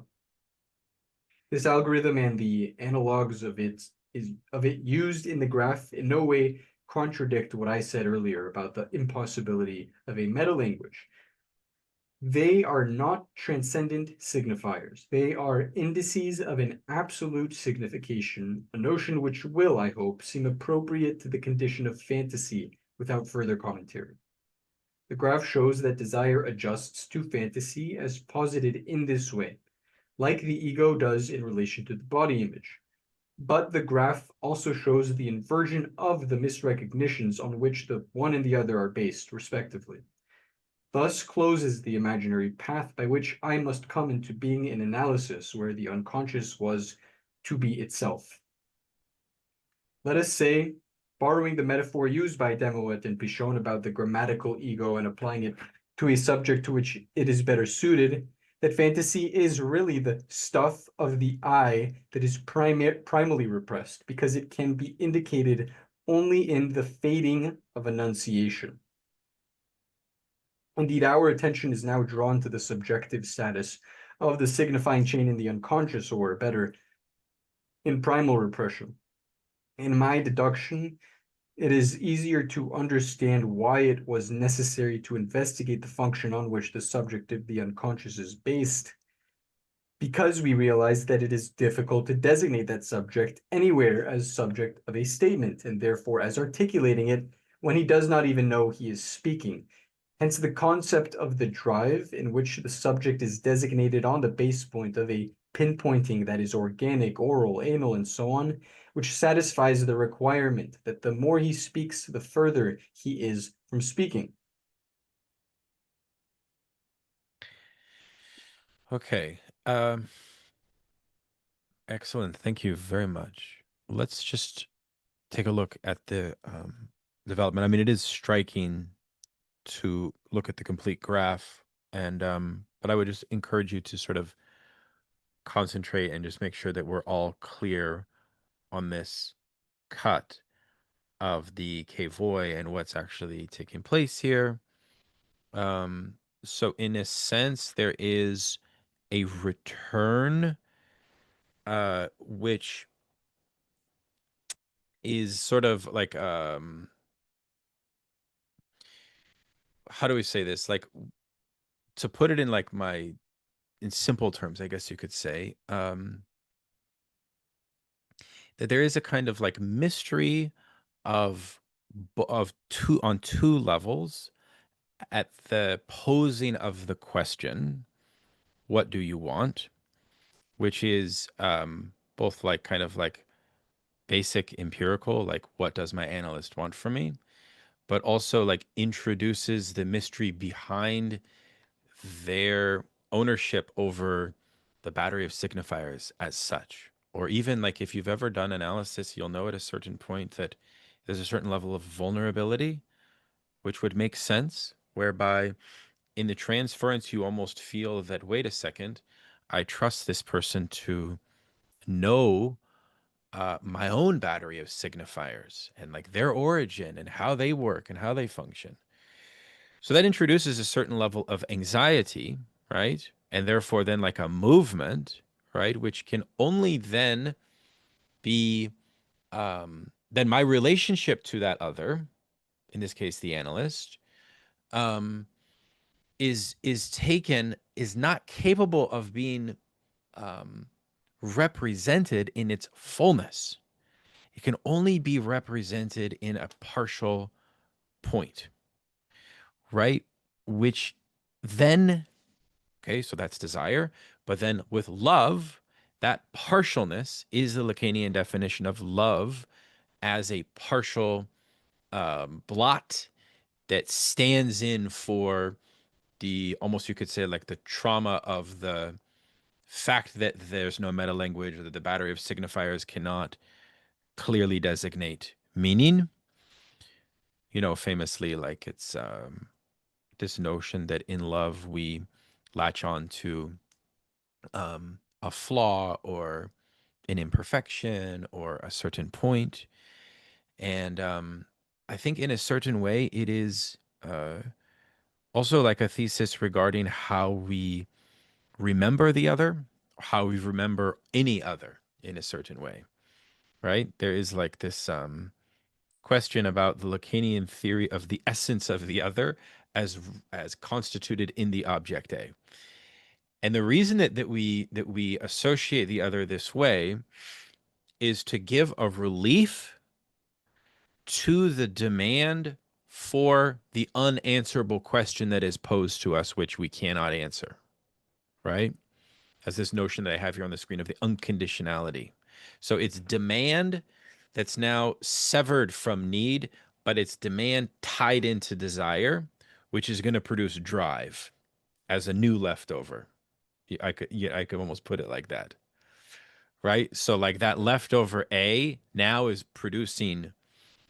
This algorithm and the analogs of it used in the graph in no way contradict what I said earlier about the impossibility of a meta-language. They are not transcendent signifiers. They are indices of an absolute signification, a notion which will, I hope, seem appropriate to the condition of fantasy without further commentary. The graph shows that desire adjusts to fantasy as posited in this way, like the ego does in relation to the body image. But the graph also shows the inversion of the misrecognitions on which the one and the other are based, respectively. Thus closes the imaginary path by which I must come into being in analysis where the unconscious was to be itself. Let us say, borrowing the metaphor used by Demoet and Pichon about the grammatical ego and applying it to a subject to which it is better suited, that fantasy is really the stuff of the I that is primally repressed, because it can be indicated only in the fading of enunciation. Indeed, our attention is now drawn to the subjective status of the signifying chain in the unconscious, or better, in primal repression. In my deduction, it is easier to understand why it was necessary to investigate the function on which the subject of the unconscious is based, because we realize that it is difficult to designate that subject anywhere as subject of a statement, and therefore as articulating it when he does not even know he is speaking. Hence the concept of the drive, in which the subject is designated on the base point of a pinpointing that is organic, oral, anal, and so on, which satisfies the requirement that the more he speaks, the further he is from speaking. Okay. Excellent. Thank you very much. Let's just take a look at the development. I mean, it is striking to look at the complete graph, and but I would just encourage you to sort of concentrate and just make sure that we're all clear on this cut of the K-Voy and what's actually taking place here. So in a sense, there is a return, which is sort of like, how do we say this? Like, to put it in like in simple terms, I guess you could say, that there is a kind of like mystery of on two levels at the posing of the question, what do you want? Which is both like kind of like basic empirical, like what does my analyst want from me? But also like introduces the mystery behind their ownership over the battery of signifiers as such. Or even like if you've ever done analysis, you'll know at a certain point that there's a certain level of vulnerability, which would make sense, whereby in the transference, you almost feel that, wait a second, I trust this person to know my own battery of signifiers and like their origin and how they work and how they function. So that introduces a certain level of anxiety, right? And therefore then like a movement, right? Which can only then be, then my relationship to that other, in this case, the analyst, is not capable of being represented in its fullness. It can only be represented in a partial point, right? Which then, okay, so that's desire. But then with love, that partialness is the Lacanian definition of love as a partial blot that stands in for the, almost you could say like the trauma of the fact that there's no meta language, or that the battery of signifiers cannot clearly designate meaning. You know, famously, like it's this notion that in love we latch on to a flaw or an imperfection or a certain point. And I think in a certain way, it is also like a thesis regarding how we remember the other, how we remember any other in a certain way, right? There is like this question about the Lacanian theory of the essence of the other as constituted in the object A. And the reason that we associate the other this way is to give a relief to the demand for the unanswerable question that is posed to us, which we cannot answer, right? As this notion that I have here on the screen of the unconditionality. So it's demand that's now severed from need, but it's demand tied into desire, which is going to produce drive as a new leftover. I could almost put it like that, right? So like that leftover A now is producing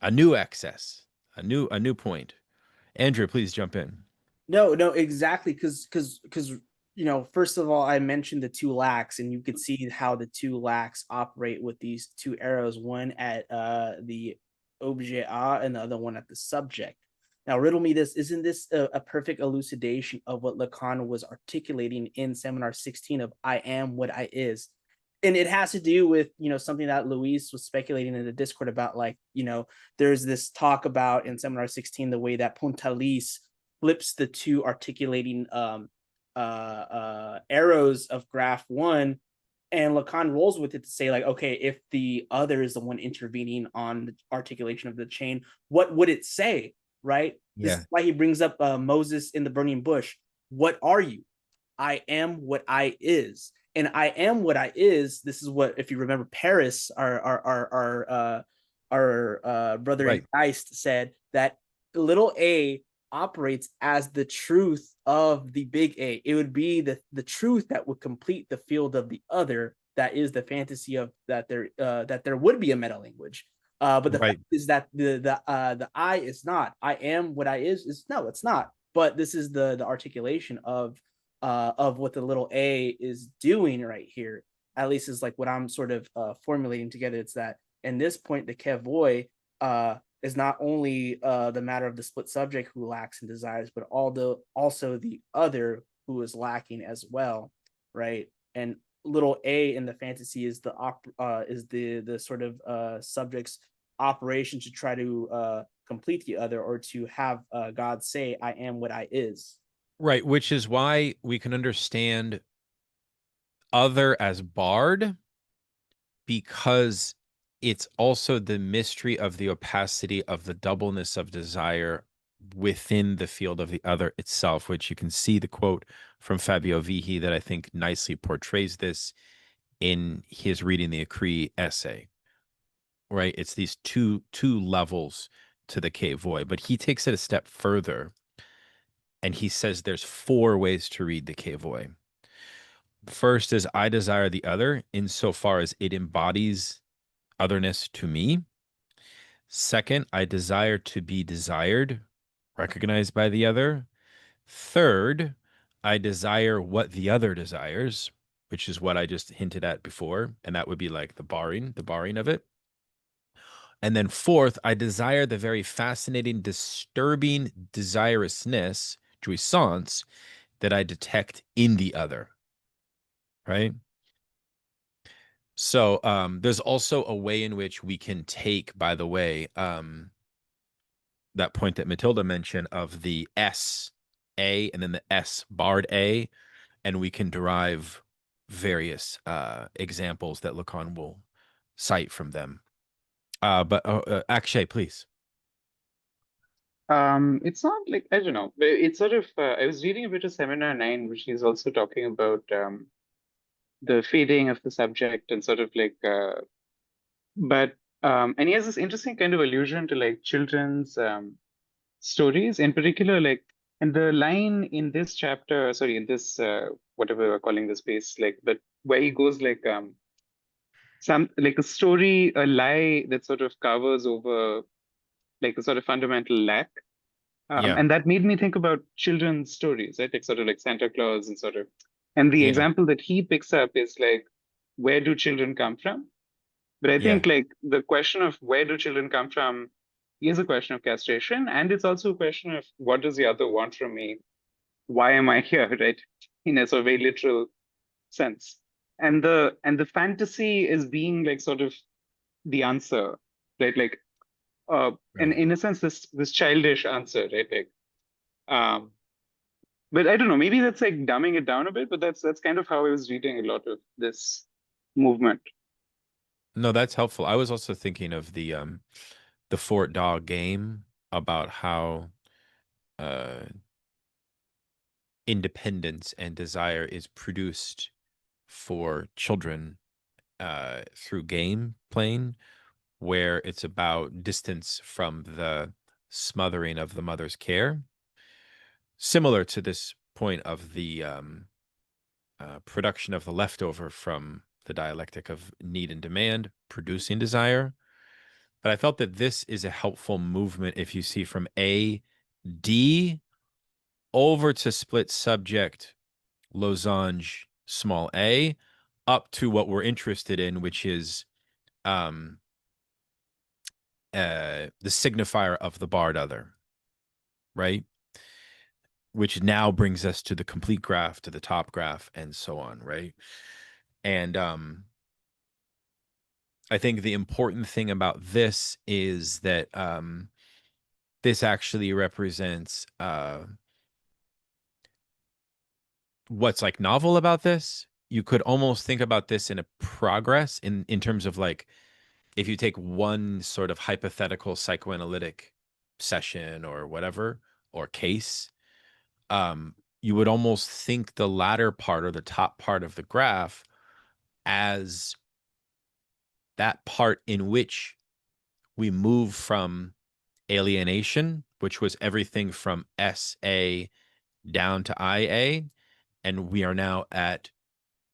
a new excess, a new point. Andrew, please jump in. No, exactly. Because you know, first of all, I mentioned the two lacks, and you could see how the two lacks operate with these two arrows, one at the objet a and the other one at the subject. Now, riddle me this: isn't this a perfect elucidation of what Lacan was articulating in Seminar 16 of "I am what I is"? And it has to do with, you know, something that Luis was speculating in the Discord about, like, you know, there's this talk about in Seminar 16 the way that Pontalis flips the two articulating arrows of graph one, and Lacan rolls with it to say, like, okay, if the other is the one intervening on the articulation of the chain, what would it say, right? This is why he brings up Moses in the burning bush. What are you? I am what I is. And I am what I is. This is what, if you remember, Paris, our brother in Christ, said that little a operates as the truth of the big A. It would be the truth that would complete the field of the other. That is the fantasy of that there would be a meta language. But the fact is that the I is not. I am what I is no, it's not. But this is the articulation of what the little a is doing right here. At least is like what I'm sort of formulating together. It's that in this point, the kevoy is not only the matter of the split subject who lacks in desires, but also the other who is lacking as well, right? And little a in the fantasy is the sort of subject's operation to try to complete the other, or to have God say, "I am what I is." Right, which is why we can understand other as barred, because it's also the mystery of the opacity of the doubleness of desire within the field of the other itself, which you can see the quote from Fabio Vighi that I think nicely portrays this in his Reading the Acree essay, right? It's these two levels to the kevoy, but he takes it a step further, and he says there's 4 ways to read the kevoy. First is I desire the other insofar as it embodies otherness to me. Second, I desire to be desired, recognized by the other. Third, I desire what the other desires, which is what I just hinted at before, and that would be like the barring of it. And then fourth, I desire the very fascinating, disturbing desirousness, jouissance, that I detect in the other, right? So there's also a way in which we can take, by the way, that point that Matilda mentioned of the S A and then the S barred A, and we can derive various examples that Lacan will cite from them. But Akshay, please. It's not like, I don't know, but it's sort of, I was reading a bit of Seminar 9, which is also talking about the fading of the subject and sort of like, and he has this interesting kind of allusion to like children's stories in particular, like, and the line in this chapter, sorry, in this, whatever we're calling the space, like, but where he goes like, some, like a story, a lie that sort of covers over like a sort of fundamental lack. And that made me think about children's stories, right? Like sort of like Santa Claus and sort of, and the example that he picks up is like, where do children come from? But I think like the question of where do children come from is a question of castration, and it's also a question of what does the other want from me? Why am I here, right? In a sort of very literal sense. And the fantasy is being like sort of the answer, right? Like and in a sense this childish answer, right? Like but I don't know, maybe that's like dumbing it down a bit, but that's kind of how I was reading a lot of this movement. No, that's helpful. I was also thinking of the Fort Dog game, about how independence and desire is produced for children through game playing, where it's about distance from the smothering of the mother's care. Similar to this point of the production of the leftover from the dialectic of need and demand, producing desire. But I felt that this is a helpful movement if you see from A, D, over to split subject losange small a up to what we're interested in, which is the signifier of the barred other, right? Which now brings us to the complete graph, to the top graph, and so on, right? And I think the important thing about this is that this actually represents what's like novel about this. You could almost think about this in a progress in terms of like, if you take one sort of hypothetical psychoanalytic session or whatever, or case, you would almost think the latter part or the top part of the graph as that part in which we move from alienation, which was everything from SA down to IA, and we are now at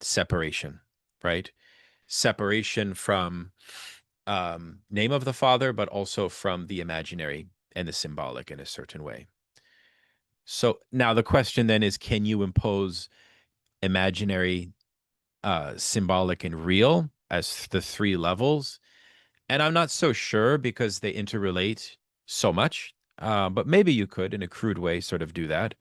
separation, right? Separation from name of the father, but also from the imaginary and the symbolic in a certain way. So now the question then is, can you impose imaginary, symbolic, and real as the three levels? And I'm not so sure because they interrelate so much, but maybe you could, in a crude way, sort of do that.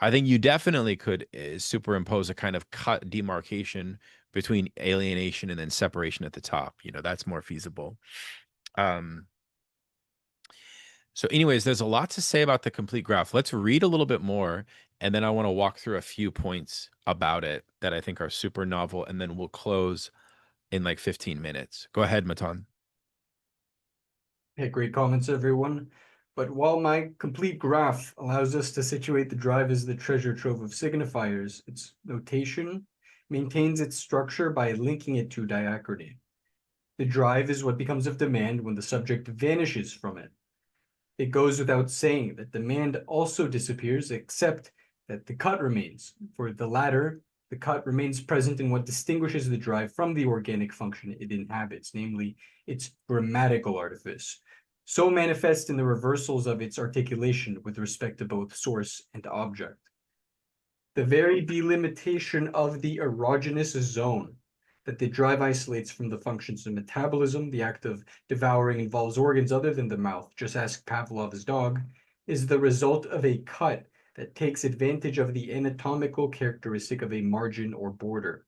I think you definitely could superimpose a kind of cut demarcation between alienation and then separation at the top. You know, that's more feasible. So anyways, there's a lot to say about the complete graph. Let's read a little bit more, and then I want to walk through a few points about it that I think are super novel, and then we'll close in like 15 minutes. Go ahead, Matan. Hey, great comments, everyone. But while my complete graph allows us to situate the drive as the treasure trove of signifiers, its notation maintains its structure by linking it to diachrony. The drive is what becomes of demand when the subject vanishes from it. It goes without saying that demand also disappears, except that the cut remains. For the latter, the cut remains present in what distinguishes the drive from the organic function it inhabits, namely its grammatical artifice, so manifest in the reversals of its articulation with respect to both source and object. The very delimitation of the erogenous zone that the drive isolates from the functions of metabolism, the act of devouring involves organs other than the mouth, just ask Pavlov's dog, is the result of a cut that takes advantage of the anatomical characteristic of a margin or border.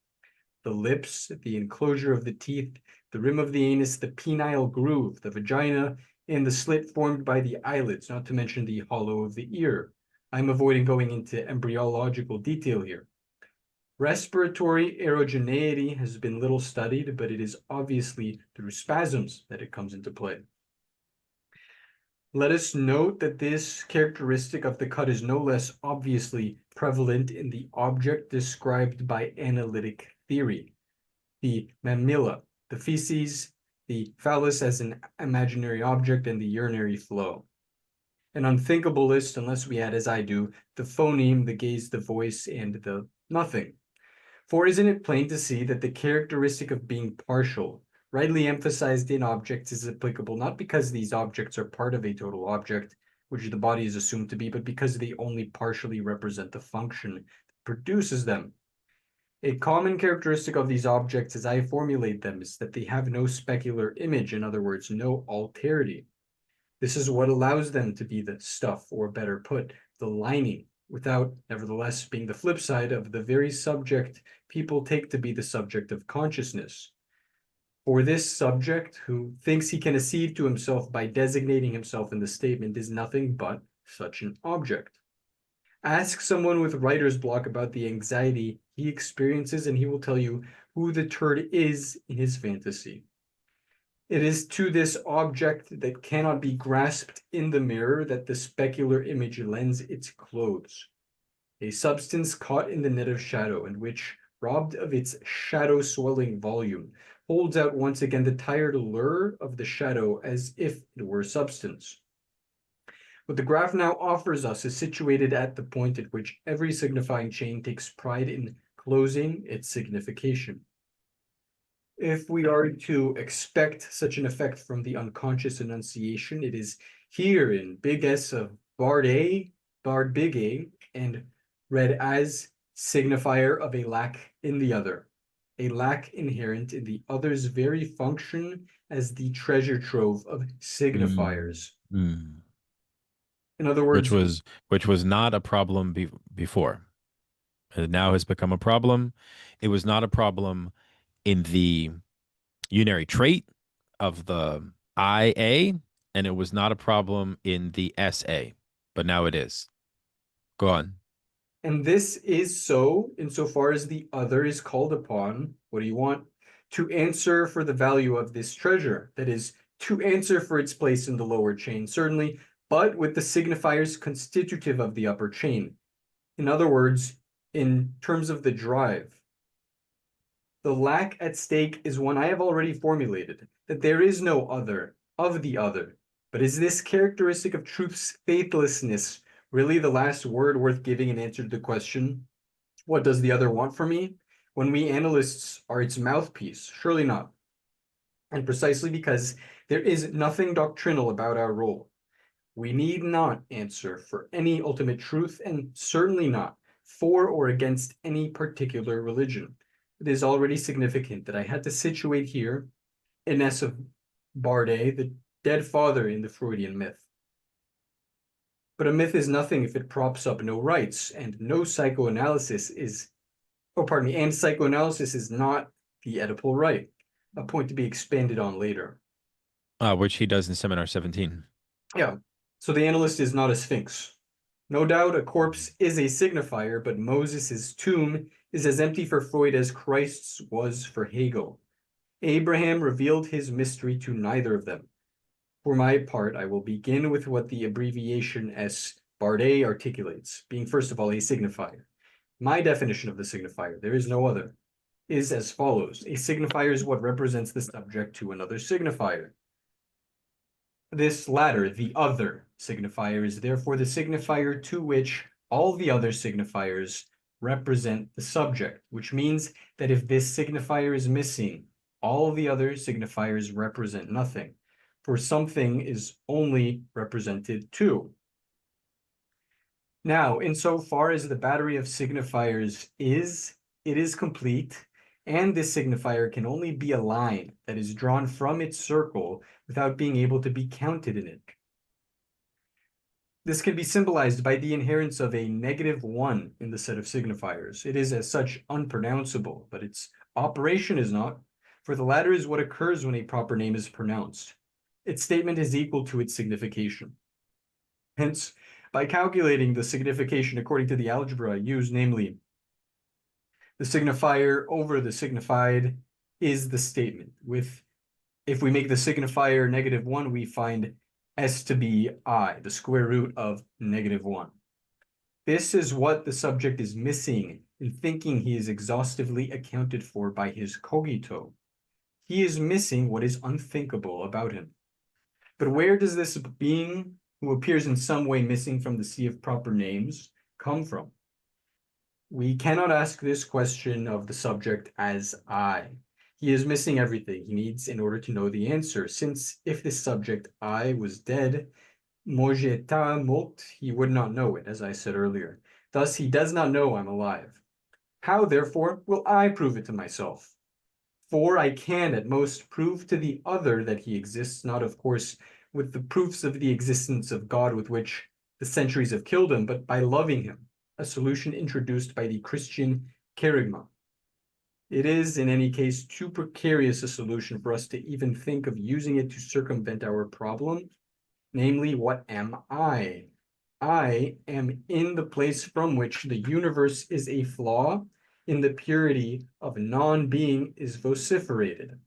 The lips, the enclosure of the teeth, the rim of the anus, the penile groove, the vagina, and the slit formed by the eyelids, not to mention the hollow of the ear. I'm avoiding going into embryological detail here. Respiratory erogeneity has been little studied, but it is obviously through spasms that it comes into play. Let us note that this characteristic of the cut is no less obviously prevalent in the object described by analytic theory. The mamilla, the feces, the phallus as an imaginary object, and the urinary flow. An unthinkable list unless we had, as I do, the phoneme, the gaze, the voice, and the nothing. For isn't it plain to see that the characteristic of being partial, rightly emphasized in objects, is applicable not because these objects are part of a total object, which the body is assumed to be, but because they only partially represent the function that produces them. A common characteristic of these objects as I formulate them is that they have no specular image, in other words, no alterity. This is what allows them to be the stuff, or better put, the lining, without, nevertheless, being the flip side of the very subject people take to be the subject of consciousness. For this subject, who thinks he can accede to himself by designating himself in the statement, is nothing but such an object. Ask someone with writer's block about the anxiety he experiences, and he will tell you who the turd is in his fantasy. It is to this object that cannot be grasped in the mirror that the specular image lends its clothes. A substance caught in the net of shadow, and which, robbed of its shadow-swelling volume, holds out once again the tired lure of the shadow as if it were substance. What the graph now offers us is situated at the point at which every signifying chain takes pride in closing its signification. If we are to expect such an effect from the unconscious enunciation, it is here in big S of barred big A, and read as signifier of a lack in the other, a lack inherent in the other's very function as the treasure trove of signifiers. Mm. In other words, Which was not a problem before. It now has become a problem. It was not a problem in the unary trait of the IA, and it was not a problem in the SA, but now it is. Go on. and this is so insofar as the other is called upon, what do you want? To answer for the value of this treasure, that is, to answer for its place in the lower chain, certainly, but with the signifiers constitutive of the upper chain. In other words, in terms of the drive, the lack at stake is one I have already formulated, that there is no other of the other. But is this characteristic of truth's faithlessness really the last word worth giving in answer to the question, what does the other want from me? When we analysts are its mouthpiece? Surely not. And precisely because there is nothing doctrinal about our role, we need not answer for any ultimate truth, and certainly not for or against any particular religion. It is already significant that I had to situate here Ines of Bardet, the dead father in the Freudian myth. But a myth is nothing if it props up no rights, and no psychoanalysis is, and psychoanalysis is not the Oedipal right, a point to be expanded on later. Which he does in Seminar 17. Yeah, so the analyst is not a sphinx. No doubt a corpse is a signifier, but Moses' tomb is as empty for Freud as Christ's was for Hegel. Abraham revealed his mystery to neither of them. For my part, I will begin with what the abbreviation S. Bardet articulates, being first of all a signifier. My definition of the signifier, there is no other, is as follows. A signifier is what represents the subject to another signifier. This latter, the other signifier, is therefore the signifier to which all the other signifiers represent the subject, which means that if this signifier is missing, all the other signifiers represent nothing, for something is only represented too. Now, insofar as the battery of signifiers it is complete, and this signifier can only be a line that is drawn from its circle without being able to be counted in it. This can be symbolized by the inherence of a -1 in the set of signifiers. It is as such unpronounceable, but its operation is not, for the latter is what occurs when a proper name is pronounced. Its statement is equal to its signification. Hence, by calculating the signification according to the algebra used, namely, the signifier over the signified is the statement. If we make the signifier -1, we find S to be I, the square root of -1. This is what the subject is missing in thinking he is exhaustively accounted for by his cogito. He is missing what is unthinkable about him. But where does this being, who appears in some way missing from the sea of proper names, come from? We cannot ask this question of the subject as I. He is missing everything he needs in order to know the answer, since if this subject I was dead, Mojeta mort, he would not know it, as I said earlier. Thus, he does not know I'm alive. How, therefore, will I prove it to myself? For I can, at most, prove to the other that he exists, not, of course, with the proofs of the existence of God with which the centuries have killed him, but by loving him, a solution introduced by the Christian kerygma. It is, in any case, too precarious a solution for us to even think of using it to circumvent our problem, namely, what am I? I am in the place from which the universe is a flaw, in the purity of non-being is vociferated.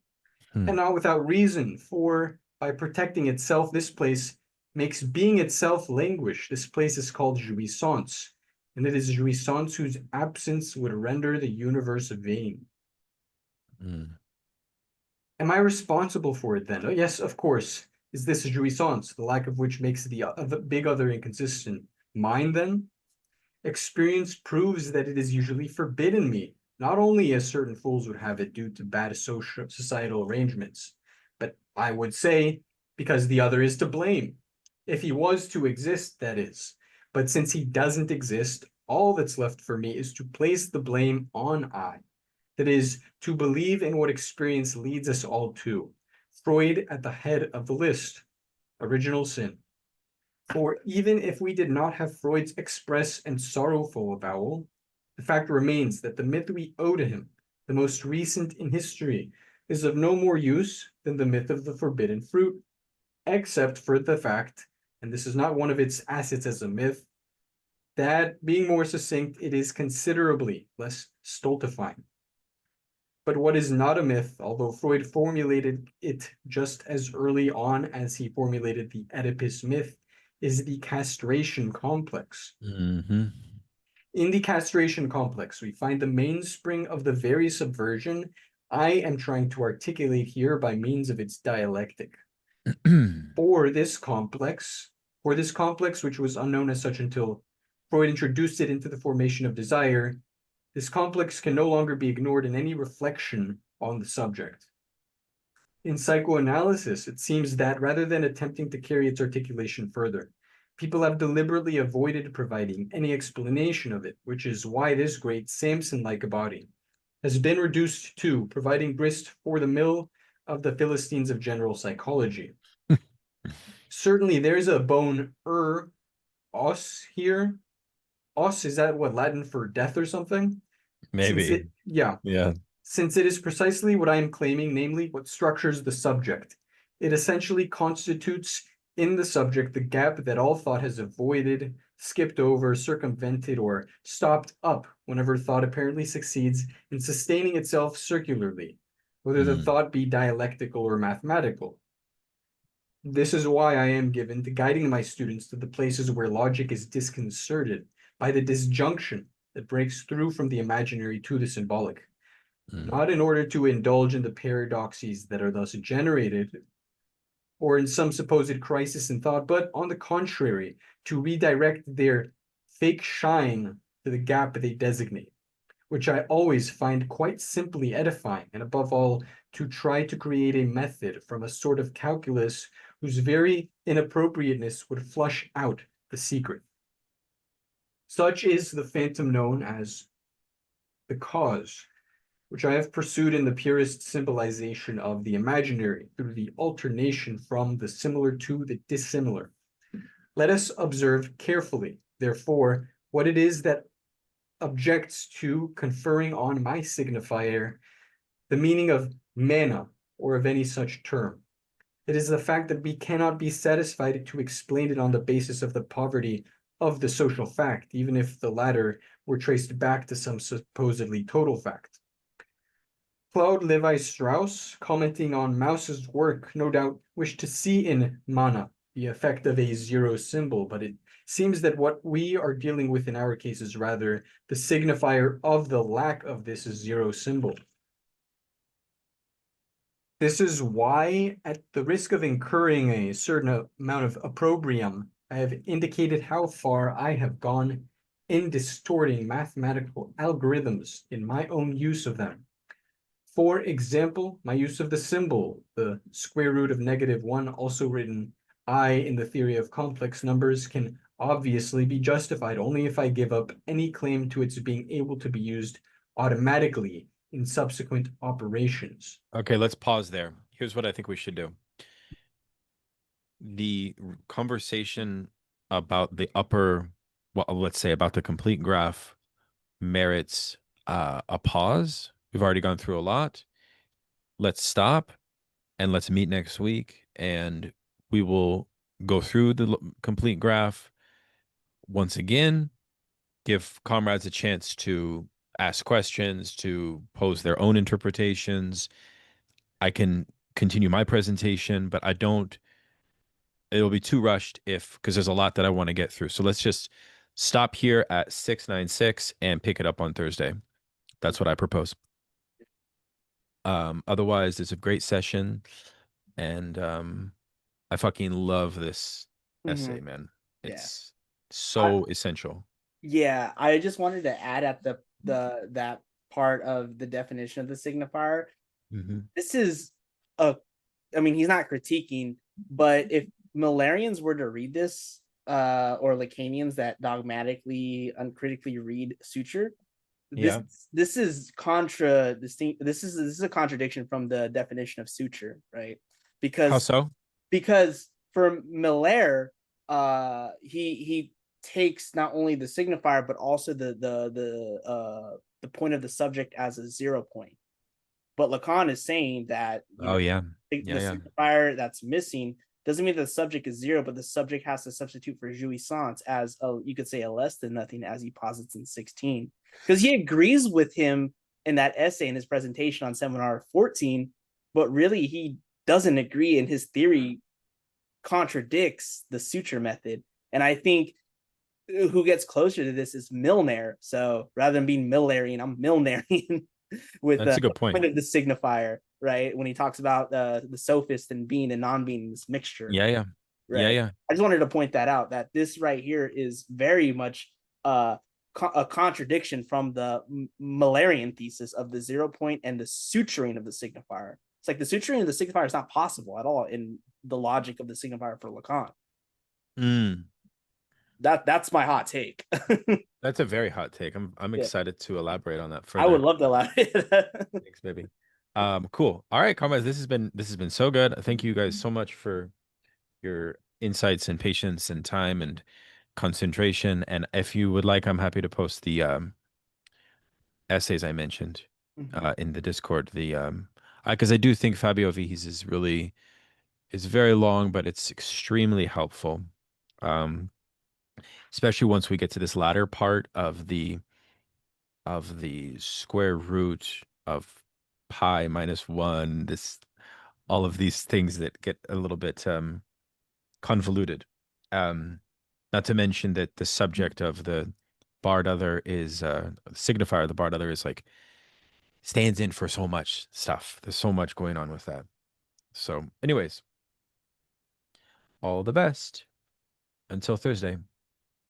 And not without reason, for by protecting itself, this place makes being itself languish. This place is called jouissance, and it is jouissance whose absence would render the universe vain. Am I responsible for it then? Oh, yes, of course. Is this jouissance, the lack of which makes the big other inconsistent? Mine then? Experience proves that it is usually forbidden me, not only as certain fools would have it due to bad societal arrangements, but I would say because the other is to blame. If he was to exist, that is. But since he doesn't exist, all that's left for me is to place the blame on I. That is, to believe in what experience leads us all to. Freud at the head of the list. Original sin. For even if we did not have Freud's express and sorrowful avowal, the fact remains that the myth we owe to him, the most recent in history, is of no more use than the myth of the forbidden fruit, except for the fact, and this is not one of its assets as a myth, that, being more succinct, it is considerably less stultifying. But what is not a myth, although Freud formulated it just as early on as he formulated the Oedipus myth, is the castration complex. Mm-hmm. In the castration complex, we find the mainspring of the very subversion I am trying to articulate here by means of its dialectic. For this complex, which was unknown as such until Freud introduced it into the formation of desire, this complex can no longer be ignored in any reflection on the subject. In psychoanalysis, it seems that rather than attempting to carry its articulation further, people have deliberately avoided providing any explanation of it, which is why this great Samson-like body has been reduced to providing grist for the mill of the Philistines of general psychology. Certainly, there's a bone os here. Os, is that what, Latin for death or something? Maybe. Yeah. Since it is precisely what I am claiming, namely what structures the subject. It essentially constitutes in the subject the gap that all thought has avoided, skipped over, circumvented, or stopped up whenever thought apparently succeeds in sustaining itself circularly, whether the thought be dialectical or mathematical. This is why I am given to guiding my students to the places where logic is disconcerted by the disjunction that breaks through from the imaginary to the symbolic. Not in order to indulge in the paradoxes that are thus generated, or in some supposed crisis in thought, but on the contrary, to redirect their fake shine to the gap they designate, which I always find quite simply edifying, and above all, to try to create a method from a sort of calculus whose very inappropriateness would flush out the secret. Such is the phantom known as the cause, which I have pursued in the purest symbolization of the imaginary through the alternation from the similar to the dissimilar. Let us observe carefully, therefore, what it is that objects to conferring on my signifier the meaning of mana or of any such term. It is the fact that we cannot be satisfied to explain it on the basis of the poverty of the social fact, even if the latter were traced back to some supposedly total fact. Claude Levi-Strauss, commenting on Mauss's work, no doubt wished to see in mana the effect of a zero symbol, but it seems that what we are dealing with in our case is rather the signifier of the lack of this zero symbol. This is why, at the risk of incurring a certain amount of opprobrium, I have indicated how far I have gone in distorting mathematical algorithms in my own use of them. For example, my use of the symbol, the square root of -1, also written I in the theory of complex numbers, can obviously be justified only if I give up any claim to its being able to be used automatically in subsequent operations. Okay, let's pause there. Here's what I think we should do. The conversation about the upper, well, let's say about the complete graph merits a pause. We've already gone through a lot. Let's stop and let's meet next week, and we will go through the complete graph once again, give comrades a chance to ask questions, to pose their own interpretations. I can continue my presentation, but it'll be too rushed because there's a lot that I want to get through. So let's just stop here at 696 and pick it up on Thursday. That's what I propose. Otherwise, it's a great session, and I fucking love this essay, man. It's so essential. Yeah, I just wanted to add at that part of the definition of the signifier. This is I mean, he's not critiquing, but if Millerians were to read this, or Lacanians that dogmatically, uncritically read suture, this Yeah. this is contradistinct. This is a contradiction from the definition of suture, right? How Because so? for Miller, he takes not only the signifier but also the point of the subject as a 0 point. But Lacan is saying that Oh yeah. the Yeah, yeah. signifier that's missing doesn't mean that the subject is 0, but the subject has to substitute for jouissance as you could say a less than nothing, as he posits in 16. Because he agrees with him in that essay in his presentation on seminar 14, but really he doesn't agree, and his theory contradicts the suture method. And I think who gets closer to this is Milner. So rather than being Millerian, I'm Milnerian with That's a good point. point of the signifier, right? When he talks about the sophist and being and non-being, this mixture. Yeah, yeah. Right. Yeah, yeah. I just wanted to point that out, that this right here is very much a contradiction from the Millerian thesis of the 0 point and the suturing of the signifier. It's like the suturing of the signifier is not possible at all in the logic of the signifier for Lacan. Mm. That's my hot take. That's a very hot take. I'm Yeah. excited to elaborate on that further. I would love to elaborate. Thanks, baby. Cool. All right, comrades, this has been so good. Thank you guys so much for your insights and patience and time and concentration. And if you would like, I'm happy to post the essays I mentioned in the Discord. The because I do think Fabio Vighi's is very long, but it's extremely helpful. Especially once we get to this latter part of the square root of pi minus 1, all of these things that get a little bit convoluted. Not to mention that the subject of the barred other is signifier. The barred other is like stands in for so much stuff. There's so much going on with that. So anyways, all the best until Thursday.